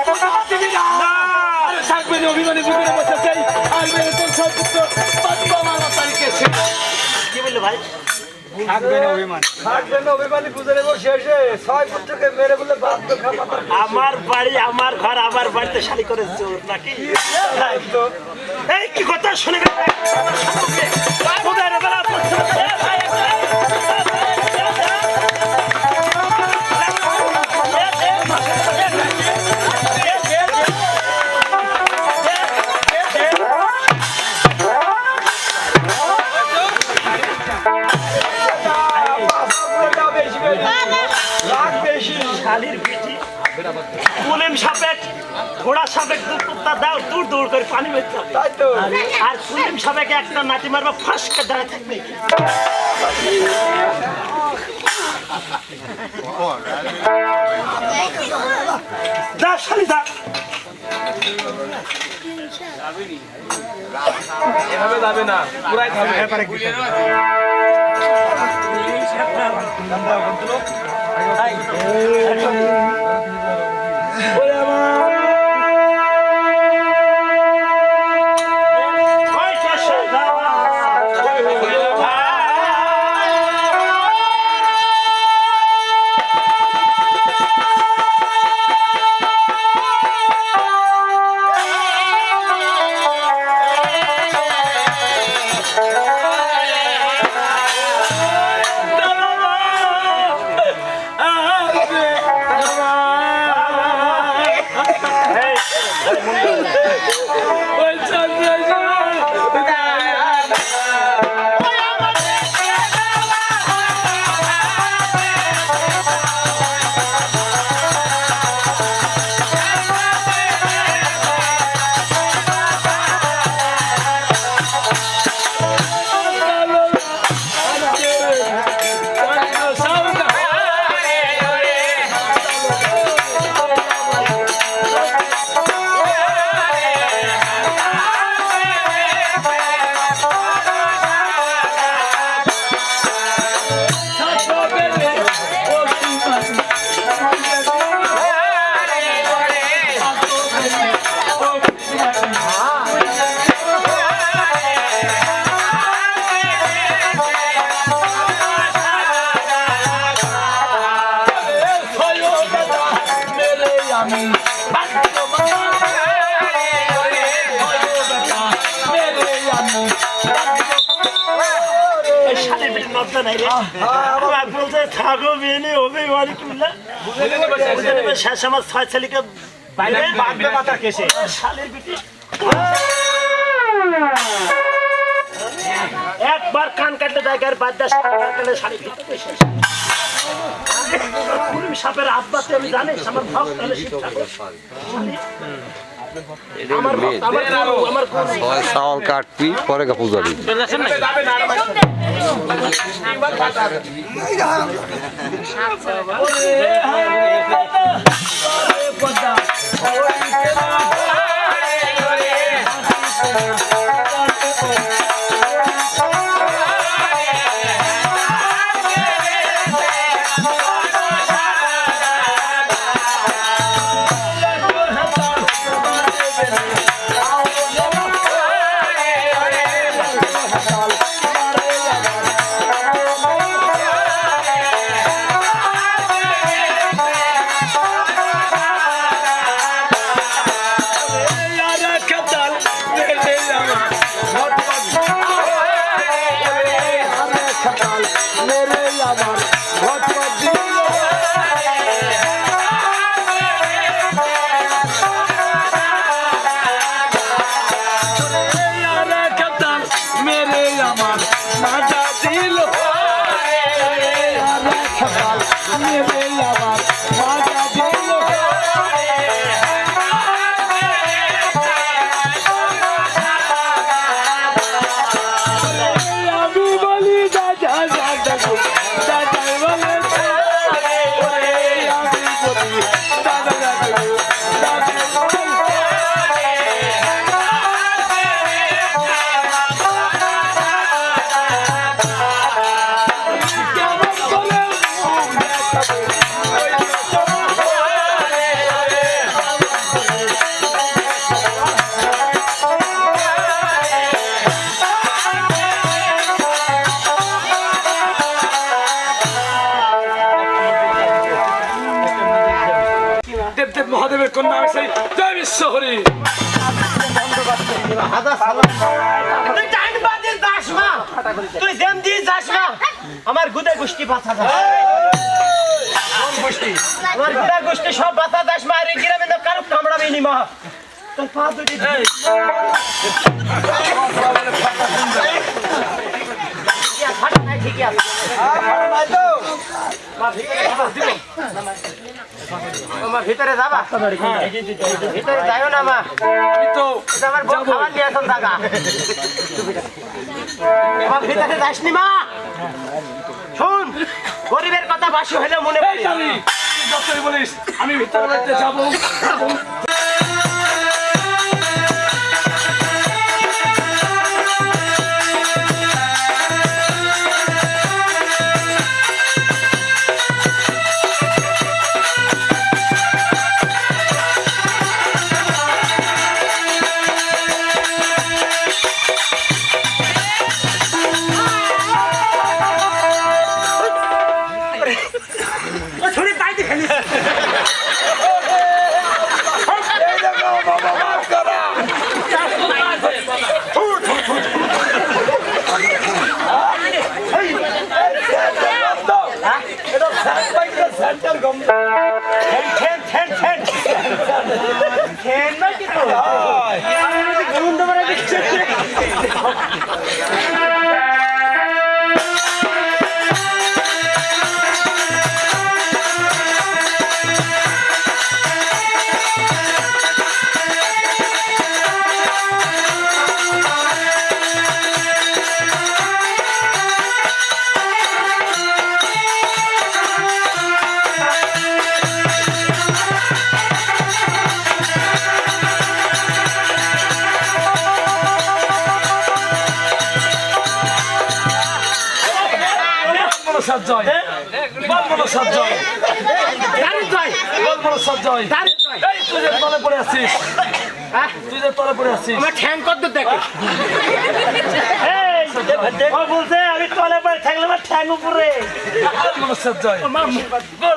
[SPEAKER 3] পূজা দিবি না? আরে থাকবে না, অভিমানী বুকুরে বসে চাই আর মেরে তোর সব পুত্র বাঁচবো আমার তারিখে।
[SPEAKER 5] কি বললো ভাই?
[SPEAKER 3] থাকবে না অভিমান।
[SPEAKER 4] থাকবেন অভিমানী পূজা নেবো শেষে 6 পুত্রকে মেরে বলে বাদ তো খাবার।
[SPEAKER 5] আমার বাড়ি, আমার ঘর, আমার বাড়িতে শালি করে জোর নাকি? এই কি কথা শুনে গেলে শালির বিটি কুলিম সাপেক, ঘোড়া সাপেক, দুধটা দাও, দূর দূর করে পানি বেরতে হবে।
[SPEAKER 4] তাই তো
[SPEAKER 5] আর কুলিম সাপেকে একটা নাটি মারবা, ফাঁসকে দাঁড়িয়ে থাকবে। যা শালি যা।
[SPEAKER 3] এভাবে যাবে না, পুরাই থাকবে। শেষ আমার 6 ছেলেকে একবার কান কাটলে জায়গার বাদ সাপের আব্বাতে আমি জানি আমার ভক্ত হলে শিব ঠাকুর আমার ভক্ত আমার
[SPEAKER 8] চাউল কাটবি পরে পূজা দিবি।
[SPEAKER 3] দেবদেব মহাদেবের কন্যা আমি সেই জয় বিশ্বহরি।
[SPEAKER 5] তুই টাইম বাদে যাস না, তুই দেম দিয়ে যাস না, আমার গুদা গোষ্ঠী বাঁচা যায়। আমার গুদা গোষ্ঠী সব বাঁচা যাস মা, আর এই গ্রামে না কারো কামড়াবি নি মা। তোর পা দুটি ফাটা নাই, ঠিকই আছে। আমার ভিতরে যাবা? ভিতরে যাইও না মা, এটা আমার বউ খাবার নিয়ে আসুন টাকা। আমার ভিতরে যাসনি মা, শুন গরিবের কথা বাসি হলে মনে পড়ে।
[SPEAKER 3] যতই বলিস আমি ভিতরে বাড়িতে যাবো। সজ্জয় বল সজ্জয় বল সজ্জয়, এই তুই যে তলে পড়ে আছিস, তুই যে তলে পড়ে আছিস,
[SPEAKER 5] আমার ঠ্যাং কত দেখে বলছে আমি তলে পড়ে থাকলে আমার ঠ্যাং উপরে।
[SPEAKER 3] বল সজ্জয়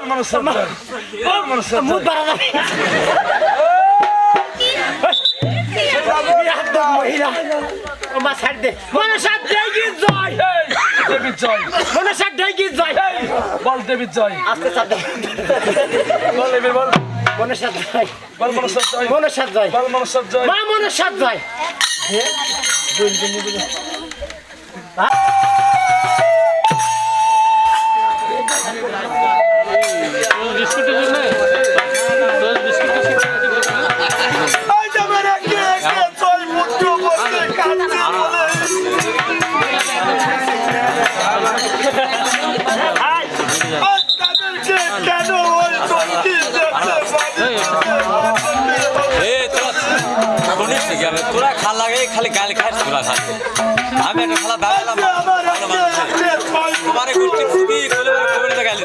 [SPEAKER 3] বল সজ্জয় বল সজ্জয়
[SPEAKER 5] মহিলা মনসা দেবী জয়,
[SPEAKER 3] দেবী জয়,
[SPEAKER 5] মনসা দেবী জয়,
[SPEAKER 3] বল দেবী জয়,
[SPEAKER 5] আস্তে সাথে
[SPEAKER 3] বল দেবী বল
[SPEAKER 5] মনসা জয়,
[SPEAKER 3] বল মনসা জয়,
[SPEAKER 5] মনসা জয়,
[SPEAKER 3] বল মনসা জয়,
[SPEAKER 5] মা মনসা জয়।
[SPEAKER 4] কেন
[SPEAKER 1] যাবে তোরা খাল লাগে খালি গালি খাস তোরা খালি আমি একটা খালা দাঁড়ালাম তোমার গোষ্ঠী খুবই করে গেলে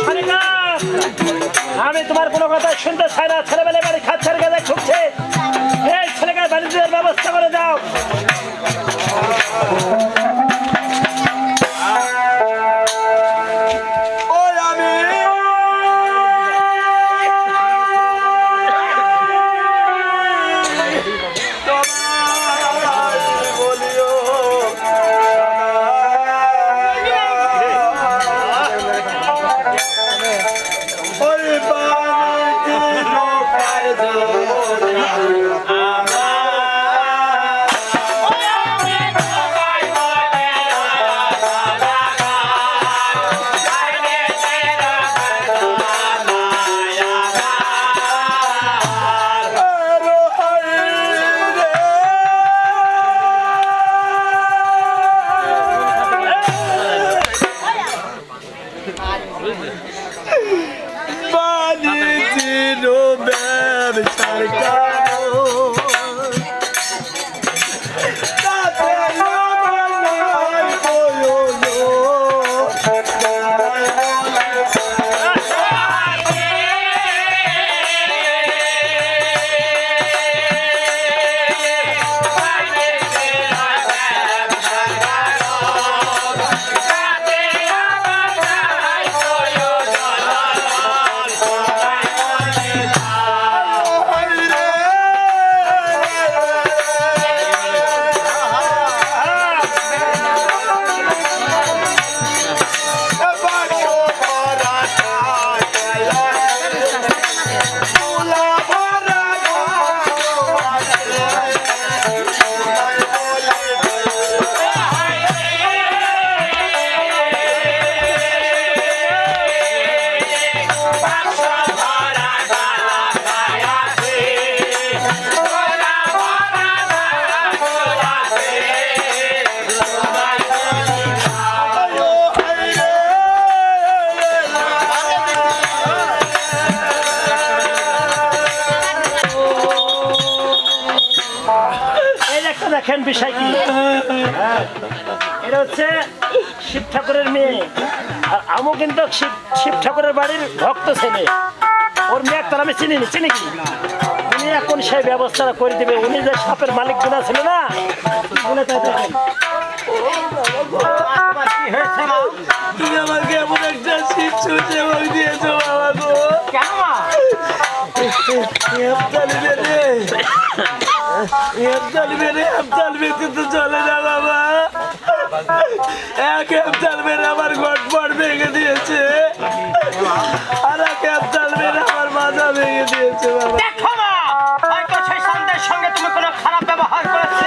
[SPEAKER 1] খালি না
[SPEAKER 5] আমি তোমার কোনো কথা শুনতে চাই না ছেলেবেলে বাড়ি খাচ্ছার গাছে ঢুকছে এই ছেলেকে বাড়ি দেওয়ার ব্যবস্থা করে দাও দেখেন বিষয় কি এটা হচ্ছে শিব ঠাকুরের মেয়ে আর আমও কিন্তু শিব ঠাকুরের বাড়ির ভক্ত ছেলে ওর মেয়ে একবার আমি চিনি কি উনি এখন সেই ব্যবস্থাটা করে দেবে উনি যে সাপের মালিক গুণা ছিল না বলে তাই দেখেন
[SPEAKER 3] তুমি আমাকে এমন একটা শিব ছুটে দিয়েছো বাবা গো চলে না বাবা এক হেফতাল মেরে আমার ঘটপট ভেঙে দিয়েছে আর এক হেফতাল মেরে আমার মাথা ভেঙে দিয়েছে বাবা
[SPEAKER 5] সঙ্গে তুমি কোনো খারাপ ব্যবহার করেছে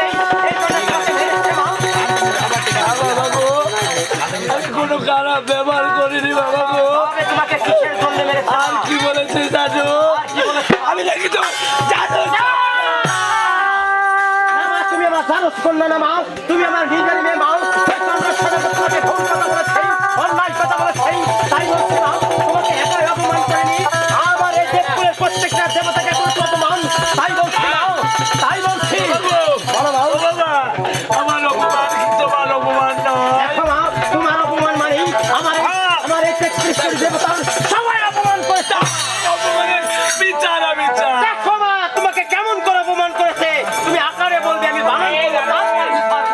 [SPEAKER 3] আমি কোনো খারাপ ব্যবহার করিনি বাবা গো
[SPEAKER 5] তোমাকে কিসের জন্য মেরেছে
[SPEAKER 3] আর কি বলেছে জানো আমি নাকি তো জানো
[SPEAKER 5] তুমি আমার জানোস করলে না মা তুমি আমার নিজের মেয়ে মা তোমাকে ভুল কথা বলেছে অন্যায় কথা বলেছে তাই বলছি মা তোমাকে একাই অপমান করেনি আমার এই দেবপুরের প্রত্যেকটা দেবতাকে করতে অপমান তাই বলছি মা তাই বলছি
[SPEAKER 3] বাবা আমার অপমান তোমার অপমান
[SPEAKER 5] দেখো মা তোমার অপমান মানে আমার এই 33 দেবতার সবাই অপমান করেছে
[SPEAKER 3] অপমানের বিচার আমি চাই
[SPEAKER 5] দেখো মা তোমাকে কেমন করে অপমান করেছে তুমি আকারে বলবে আমি বানান করব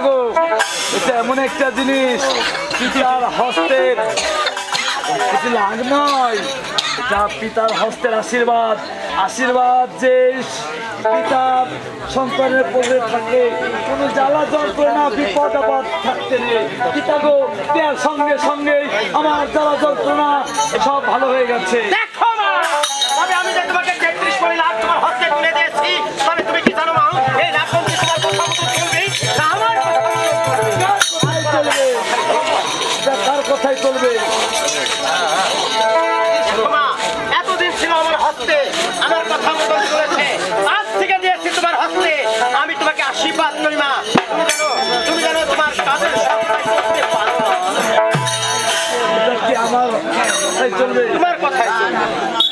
[SPEAKER 3] গো, এটা এমন একটা জিনিস পিতার হস্তের কিছু লাগ নয়, যা পিতার হস্তের আশীর্বাদ। আশীর্বাদ যে পিতার সন্তানের পরে থাকে, কোনো জ্বালা যন্ত্রণা বিপদ আপদ থাকতে নেই। পিতা গো, দেওয়ার সঙ্গে সঙ্গে আমার জ্বালা যন্ত্রণা সব ভালো হয়ে গেছে।
[SPEAKER 5] দেখো মা, তবে আমি যে তোমাকে 33 লাখ তোমার হস্তে তুলে দিয়েছি, তবে তুমি কি জানো মা, এই লাখন কি তোমার কথা মতো চলবে না আমার কথা মতো চলবে?
[SPEAKER 3] তার কথাই চলবে।
[SPEAKER 5] দেখো মা, এতদিন ছিল আমার হস্তে, আমার কথা মতো চলেছে, আজ থেকে দিয়েছি তোমার হস্তে। আমি তোমাকে আশীর্বাদ করি মা। তুমি জানো তোমার কাজের সবটাই করতে পারো না।
[SPEAKER 3] এটা কি আমার কথাই চলবে?
[SPEAKER 5] তোমার কথাই চলবে।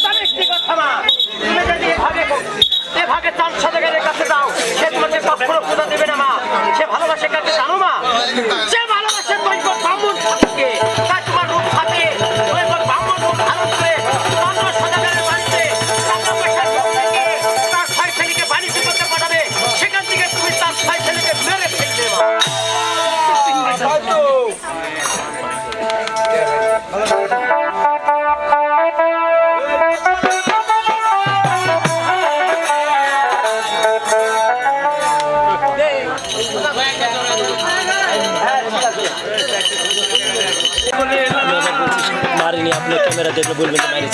[SPEAKER 5] তবে একটি কথা মা, তুমি যদি এভাবে 4 সদাগরের কাছে যাও, সে তোমাকে কখনো পূজা দেবে না মা। সে ভালোবাসে কাকে জানো মা? সে ভালোবাসে দৈব ব্রাহ্মণ ঠাকুরকে। তাই তোমার রূপ থাকে দৈব ব্রাহ্মণ রূপ ধারণ করে 15 সদাগরের বাড়িতে টাকা পয়সার লোক থেকে তার 6 ছেলেকে বাণিজ্য করতে পাঠাবে। সেখান থেকে তুমি তার 6 ছেলেকে মেরে ফেলবে মা।
[SPEAKER 9] मारिनी आपने कैमरा देखने बोल में मारी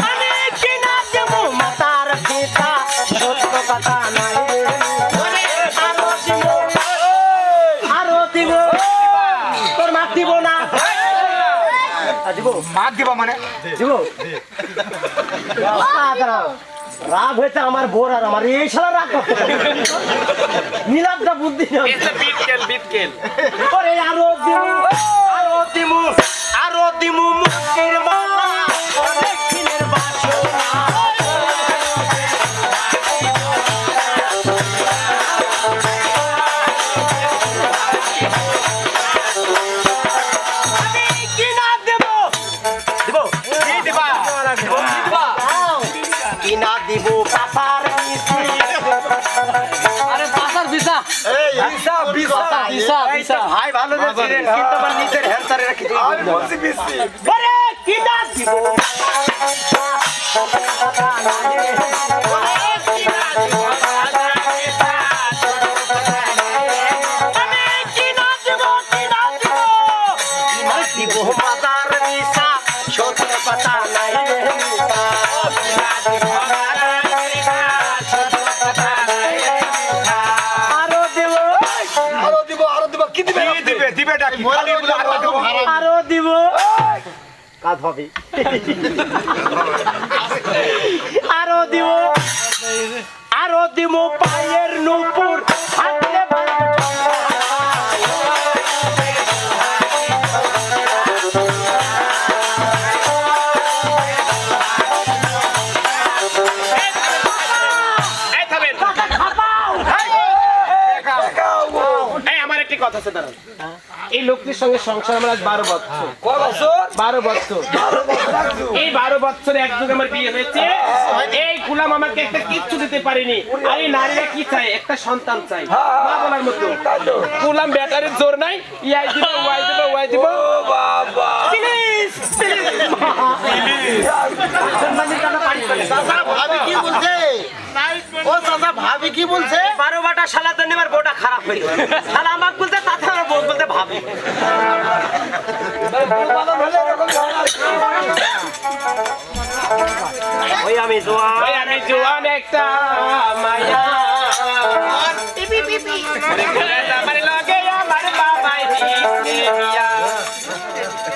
[SPEAKER 5] আমি কিনা দেব মাতার পিতা সত্য কথা নাই আরো দিব তোর মাছ দিব না দিব
[SPEAKER 7] মার দিবা মানে
[SPEAKER 5] দিব রাগ হয়েছে আমার বোর আর আমার এই সালা রাগ করতে মিলাদটা বুদ্ধি
[SPEAKER 6] বিটকেল
[SPEAKER 5] ওরে আরো দিমু মুক্তির মালা দক্ষিণের বাসনা আমি কিনা দেব কিনা দিব পাপার মিষ্টি
[SPEAKER 1] আরে পাসার ভিসা
[SPEAKER 5] ভাই ভালো ছিলেন কিন্তু আমার নিজের হ্যান্সারে রেখে ওরে কিনা দিব আমি কিনা দিব মাতার মিশা সত্য কথা নাই আরো দিব
[SPEAKER 4] কি দিবে
[SPEAKER 7] দিবে ডাকি
[SPEAKER 5] আরো দিব কাজ হবে আরো দিব পায়ের নুপুর হাতে
[SPEAKER 6] আমার একটি কথা আছে দাঁড়ান এই লোকটির সঙ্গে সংসার আমার আজ 12 বছর এই 12 বছরে একযোগে আমার বিয়ে হয়েছে এই গোলাম আমাকে একটা কিচ্ছু দিতে পারেনি আর এই নারীরা কি চায় একটা সন্তান চাই মা বলার মতো গোলাম ব্যাটারির জোর নাই ইয়াই দিব ওয়াই দিব প্লিজ
[SPEAKER 5] ভাবি কি বলছে ও দাদা ভাবি কি বলছে 12 বাটা শালা তো নেবার বউটা খারাপ হয়ে গেল শালা আমাকে বলতে তাতে আমার বউ বলতে ভাবি ওই আমি জোয়ান একটা মায়া আমার লাগে আমার বাবাই দিয়া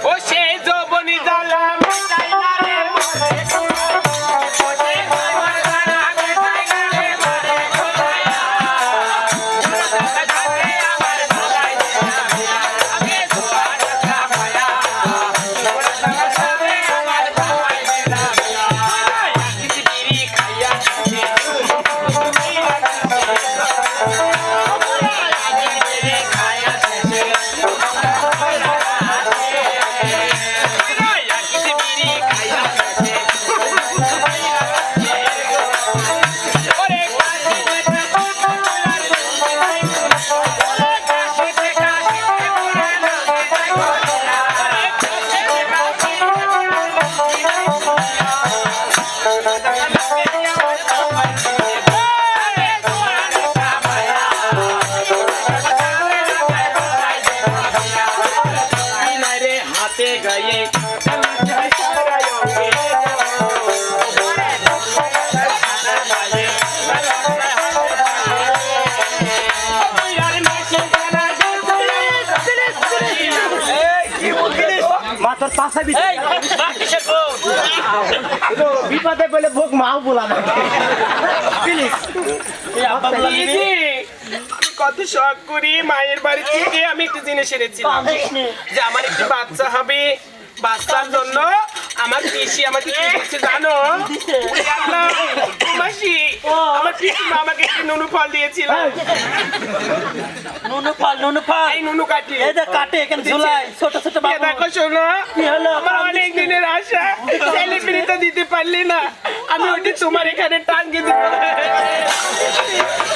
[SPEAKER 5] ও সেই যৌবনী জ্বালা মিটাই না রে বিপদে বলে ভোগ মাও বলা না কত শখ করি মায়ের বাড়ি থেকে আমি একটি জিনিস এনেছিলাম যে আমার একটি বাচ্চা হবে বাচ্চার জন্য আমার পিসি আমাকে কি দিচ্ছে জানো মাসি আমার পিসি আমাকে একটি নুনু ফল দিয়েছিল এই নুনু কাটি কাটে এখানে ঝুলাই ছোট ছোট
[SPEAKER 6] দেখো শোনো আমার অনেক দিনের আশা সেলিব্রিটি দিতে পারলি না আমি ওটি তোমার এখানে টাঙ্গি দিব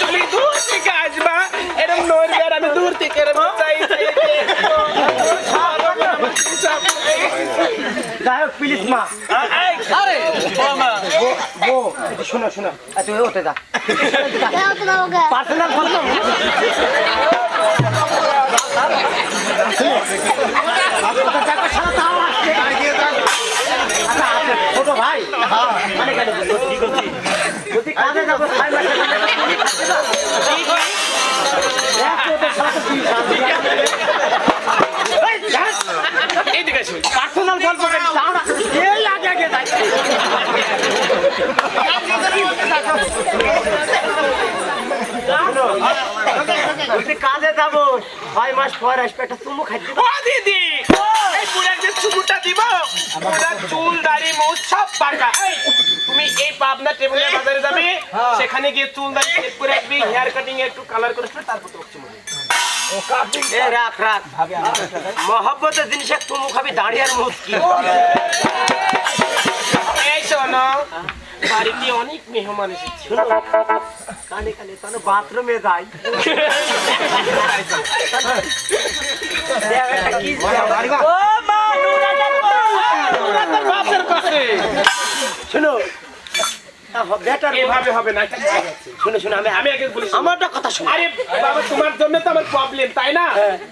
[SPEAKER 6] তুমি দূর থেকে আসবা এরকম নড়বে আর আমি দূর থেকে এরকম চাই
[SPEAKER 5] যাই হোক প্লিজ মা শোনো শোনো আচ্ছা ওতে দা পার্সোনাল ফটো সারা তাও আসছে যদি কাজে যাবো 6 মাসে
[SPEAKER 6] এইদিকে শুন
[SPEAKER 5] পার্সোনাল গল্প করি যাও না এই আগে আগে যাই যদি কাজে যাবো 6 মাস পর আসবে একটা চুমু খাইতে
[SPEAKER 6] ও দিদি এই পুরার যে চুমুটা দিব পুরা চুল দাড়ি মুছ সব পাকা এই তুমি এই পাবনা টেবিলের বাজারে যাবে সেখানে গিয়ে চুল দাড়ি সেট করে রাখবি হেয়ার কাটিং একটু কালার করে তারপর তো চুমু
[SPEAKER 5] এ রাখ রাখ মহব্বতের জিনিস এক চুমু খাবি দাঁড়িয়ে আর মুখ কি
[SPEAKER 6] এই শোনো বাড়িতে অনেক মেহমান এসেছে
[SPEAKER 5] কানে কানে তাহলে বাথরুমে যাই ও মা বাপের কাছে শুনো বেটার
[SPEAKER 6] এভাবে হবে না
[SPEAKER 5] শুনে শুনে আমি
[SPEAKER 6] আগে বলি
[SPEAKER 5] আমারটা কথা শুনো
[SPEAKER 6] আরে বাবা তোমার জন্য তো আমার প্রবলেম তাই না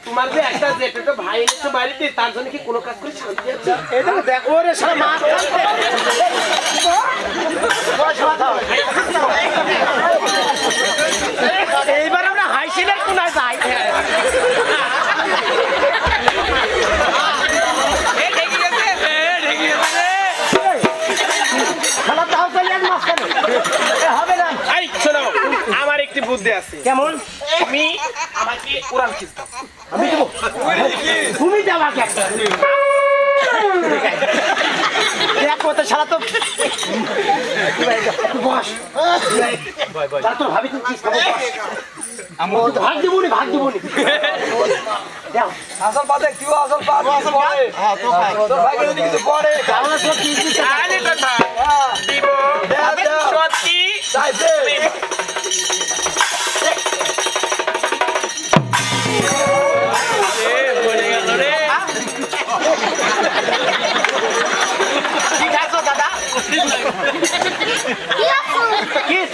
[SPEAKER 6] তোমার যে একটা যেটা ভাই এসে বাড়িতে তার জন্য কি কোনো কাজ করে শান্তি আছে
[SPEAKER 5] এই দেখো দেখো ওরে সারা মাছ এইবার আমরা হাইসিলের কোনায় যাই খেলা তাও তো এক মাস কেন হবে না
[SPEAKER 6] এই শোনো আমার একটি বুদ্ধি আছে
[SPEAKER 5] কেমন
[SPEAKER 6] তুমি আমাকে কোরআন খিস দাও
[SPEAKER 5] আমি দেবো তুমি যাবা কে এক কথা সারা তো বস তার তো ভাবি তুমি কি খাবো ভাগ দিব নি দাও
[SPEAKER 4] আসল বাদে কি আসল বাদ পড়ে হ্যাঁ তো ভাই তোর ভাই যদি কিছু পড়ে
[SPEAKER 5] তাহলে তো কি কি
[SPEAKER 6] আরে কথা দিব সত্যি
[SPEAKER 4] চাইছে
[SPEAKER 5] কি খাইছো দাদা কিস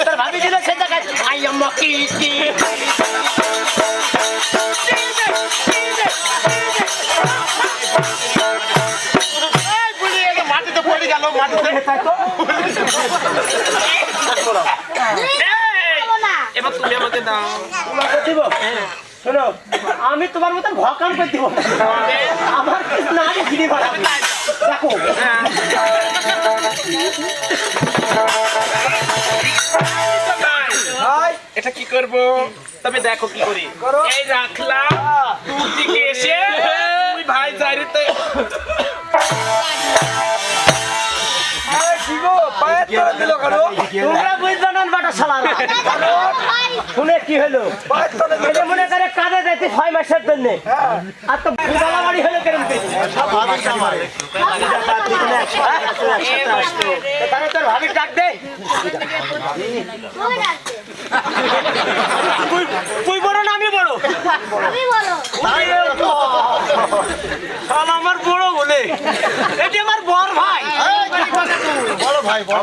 [SPEAKER 5] তোর ভাবি দিল সেটা খাই আই এম কিস মাটিতে পড়ে গেল মাটিতে
[SPEAKER 6] এবার তুমি আমাকে দাও
[SPEAKER 5] দিব শোনো আমি তোমার মতো ভকাম করে দিব আমার কিছু না আগে ফিরে বাড়াবি দেখো
[SPEAKER 6] এটা কি করব তবে দেখো কি করি এই রাখলাম দূর থেকে এসে তুই ভাই যাইতে
[SPEAKER 4] কি গো পায়ে তোরা দিল কেন
[SPEAKER 5] তোমরা বুঝছো না বাটা শালারা শুনে কি হলো এটা মনে করে কাজে যাইতে 6 মাসের জন্য আর তো বুঝালা বাড়ি হলো কেন তাহলে তোর ভাবি ডাক দে তুই বড় না আমি বড় আমার বড় বলে এটি আমার বড় ভাই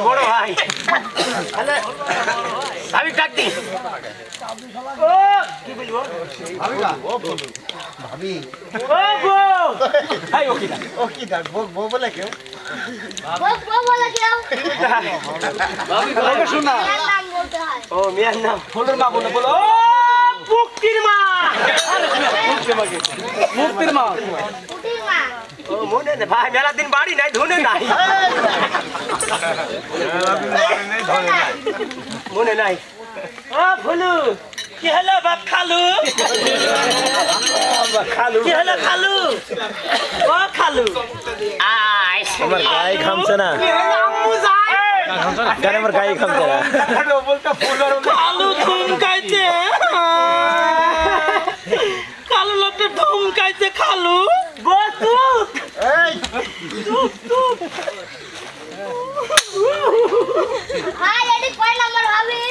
[SPEAKER 5] বড় ভাই আমি ডাক দি ও কি বলবো ভাবি ও গো হাই ওকি দা বো বলে কেউ ভাবি শোনা ও মিয়ার নাম ফুলের মা বলে বলো ও মুক্তির মা মুক্তির মা ও মনে নেই ভাই মেলা দিন বাড়ি নাই ধুনে নাই মনে নাই ও ফুলু কি হলো বাপ খালু কি হলো খালু ও খালু আয় আমার গায়ে খামছে না আম্মু যায় কেন আমার গায়ে খামছে না বলতে ফুলের খালু থুমকাইছে খালু লোকে থুমকাইছে খালু বসুক এই চুপ
[SPEAKER 10] ভাই এডি কয় নাম্বার ভাবি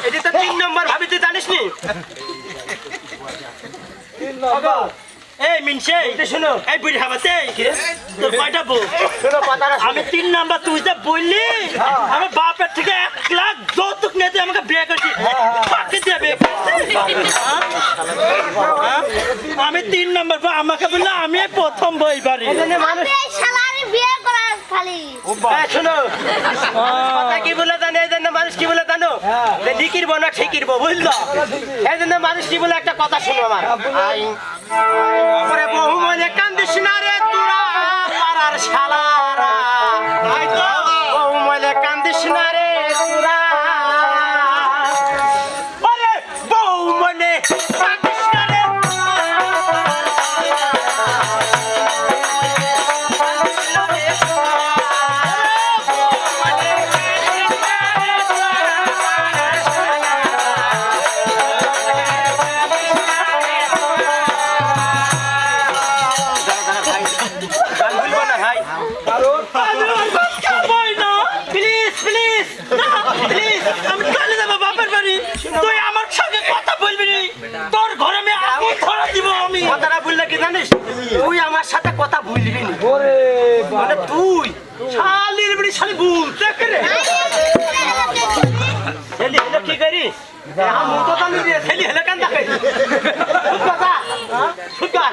[SPEAKER 5] এটি তো 3 নম্বর ভাবি তুই জানিস নি 3 নম্বর এই মিনসে এটা শুনো এই বুড়ি হাবাতে তোর কয়টা বউ শুনো কথাটা আমি 3 নাম্বার তুই যে বললি আমার বাপের থেকে 1 লাখ যৌতুক নিতে আমাকে বিয়ে করছিস বাকি দিয়ে বিয়ে আমি 3 নম্বর পর আমাকে বললো আমি প্রথম বই বাড়ি
[SPEAKER 10] আপনি এই শালারে বিয়ে করার খালি
[SPEAKER 5] শোনো কথা কি বলে জানো এই জন্য মানুষ কি বলে জানো লিখির বনা ঠিকির বউ বুঝলো এই জন্য মানুষ কি বলে একটা কথা শুনো আমার পরে বহু মনে কান্দিস না রে তোরা পাড়ার শালারা বহু মনে কান্দিস না রে তোরা আরে বহু মনে কান্দিস না রে তুই আমার সাথে কথা বলবি না মানে তুই শালির বড়ি শালি ভুল দেখে রে হেলি হেলে কি করি আম তো জানি রে হেলি হেলে কান দেখে কথা সুগার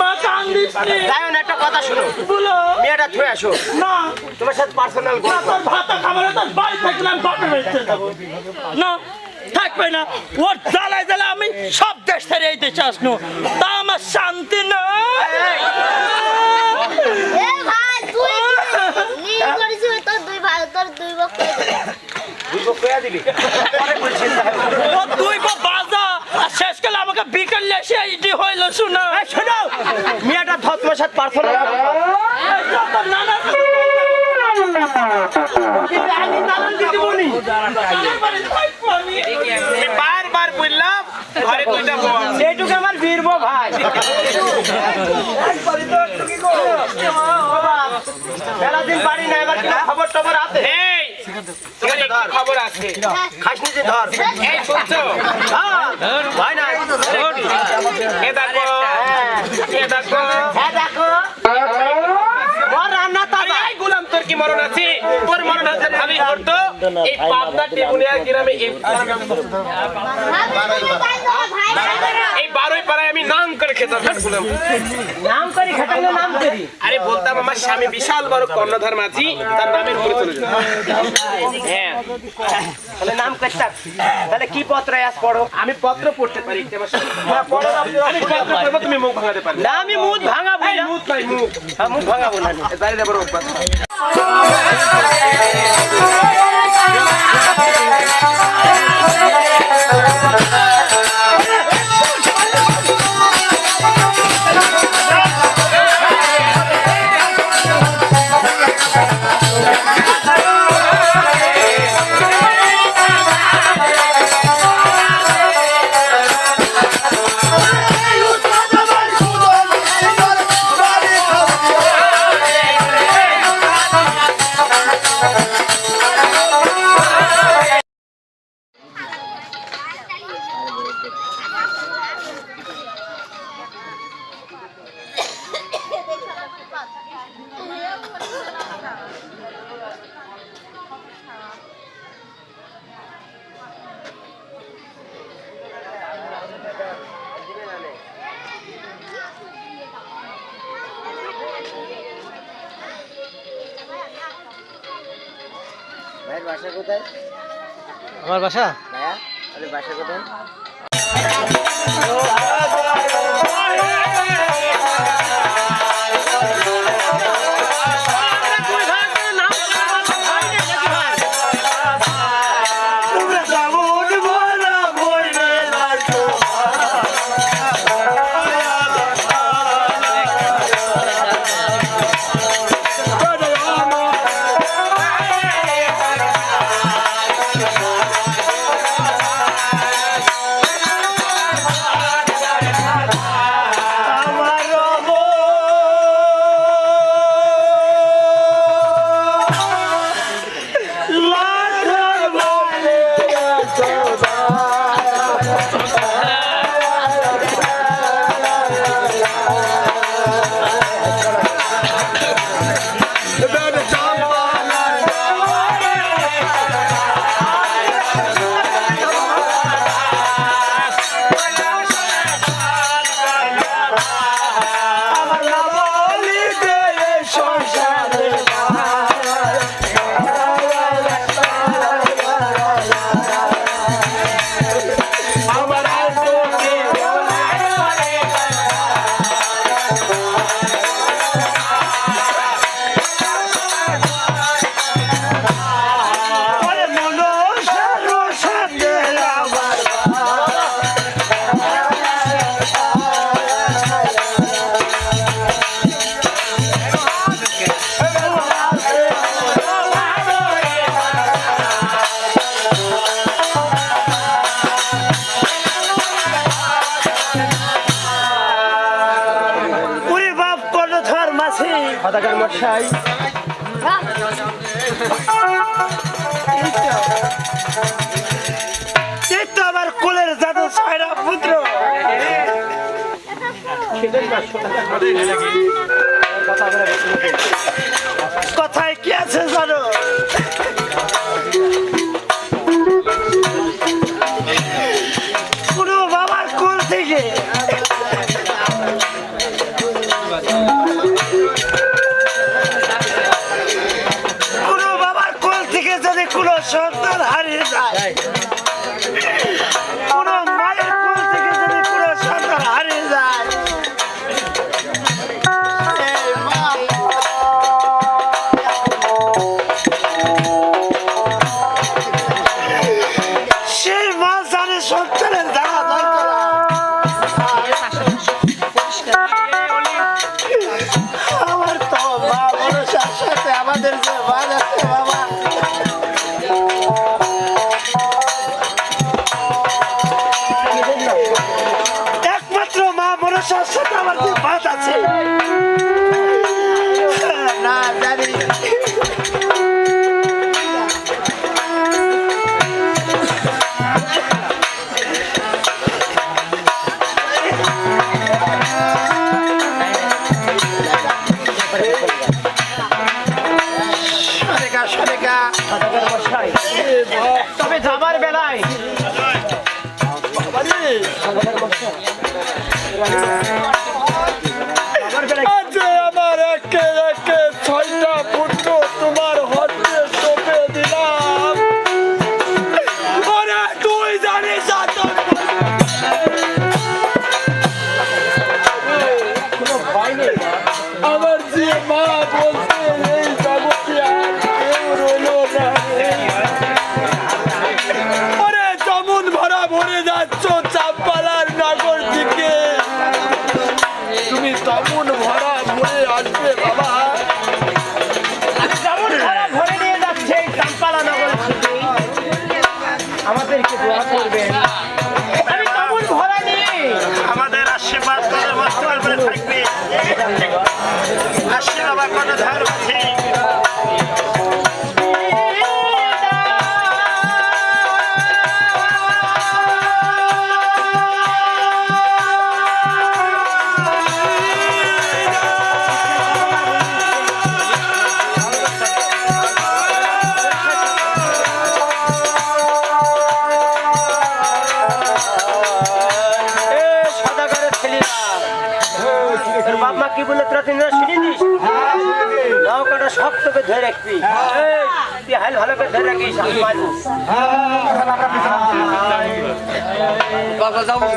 [SPEAKER 5] মা কান্দিস রে দাও না একটা কথা শুনো বলো মেয়েটা থুই আসো না তোমার সাথে পার্সোনাল গল্প ভাত খাবার তো বাড়ি থাকলাম বাপের বাড়িতে যাব না থাকবে না ওর জ্বালায় জ্বালায় আমি সব দেশ ছেড়ে এই দেশে আসনো তা আমার শান্তি না
[SPEAKER 10] এ ভাই তুই নীল করিস তোর দুই ভাই তোর দুই বক
[SPEAKER 5] কইয়া দিবি পরে বলছিস ও তুই বাজা আর শেষকালে আমাকে বিকেলে এসে এইটি হইল শোনা শোনো মিয়াটা ধতমার সাথে পার্সোনাল নানা আমি নানান দিদি বলি
[SPEAKER 6] বারবার বললাম ঘরে দুইটা বউ আছে।
[SPEAKER 5] এইটুকু আমার বীর বউ ভাই বেলা দিন বাড়ি না এবার খবর টবর আছে
[SPEAKER 6] এই এখানে কি খবর আছে
[SPEAKER 5] খাস নিজে ধর
[SPEAKER 6] এই শুনছো
[SPEAKER 5] ভাই না
[SPEAKER 6] এ দেখো এ দেখো
[SPEAKER 5] হ্যাঁ দেখো ওর রান্না তাজা
[SPEAKER 6] এই গোলাম তোর কি মরণ আছে তোর মরণ আছে ভাবি করতো এই পাবনা টিপুনিয়া গ্রামে এই 12 পাড়ায় আমি নাম করে খেতাম গোলাম
[SPEAKER 5] নাম করি খাটাঙ্গা নাম করি
[SPEAKER 6] আরে বলতাম আমার স্বামী বিশাল বড় কর্ণধার মাঝি তার নামের উপরে চলে যেত হ্যাঁ
[SPEAKER 5] তাহলে নাম করতাম তাহলে কি পত্র আজ পড়ো
[SPEAKER 6] আমি পত্র পড়তে পারি আমার পড়ো আমি পত্র পড়বো তুমি মুখ ভাঙাতে পারবে
[SPEAKER 5] না আমি মুখ ভাঙাবো না
[SPEAKER 6] মুখ নাই মুখ
[SPEAKER 5] মুখ ভাঙাবো না
[SPEAKER 6] দাঁড়িয়ে দেবো অভ্যাস
[SPEAKER 5] ভাইয়ের বাসা কোথায়
[SPEAKER 9] আমার বাসা
[SPEAKER 5] ভাইয়া আরে বাসা কোথায় সদাগর মশাই এই তো আমার কোলের জাদু ছয়রা পুত্র কথায় কি আছে জানো পুরো বাবার কোল থেকে পুরো বাবার কোল থেকে যদি কোনো সন্তান হারিয়ে যায় কোনো মায়ের কোল থেকে যদি কোনো সন্তান হারিয়ে যায় সেই মা জানে সন্তানের দ্বারা দরকার আমার তো মা মনসার সাথে আমাদের যে বাদ আছে বাবা একমাত্র মা মনসার সাথে আমার যে বাদ আছে না জানি তবে যাবার বেলায়
[SPEAKER 4] আমার একে একে 6টা পুত্র তোমার হস্তে সঁপে দিলাম ওরে তুই জানিস আমার যে মা বলছে এই জগতে আর কেউ রইলো না ওরে যেমন ভরা ভরে যাচ্ছ চাপপালার নগর দিকে তুমি তেমন ভরা ভরে আসবে বাবা
[SPEAKER 5] যেমন ভরা ভরে নিয়ে যাচ্ছে এই চাম্পালা নগর থেকে আমাদেরকে দোয়া করবেন আমি তেমন ভরা নিয়ে আমাদের আশীর্বাদ করে মাস্টার করে থাকবে আসছে বাবা কোনো ধার আছে বাবা কি বলে তোরা তিনজন শুনেছিস নৌকাটা শক্ত করে ধরে রাখবি তুই হাল ভালো করে ধরে রাখিস
[SPEAKER 8] বাবা যাবো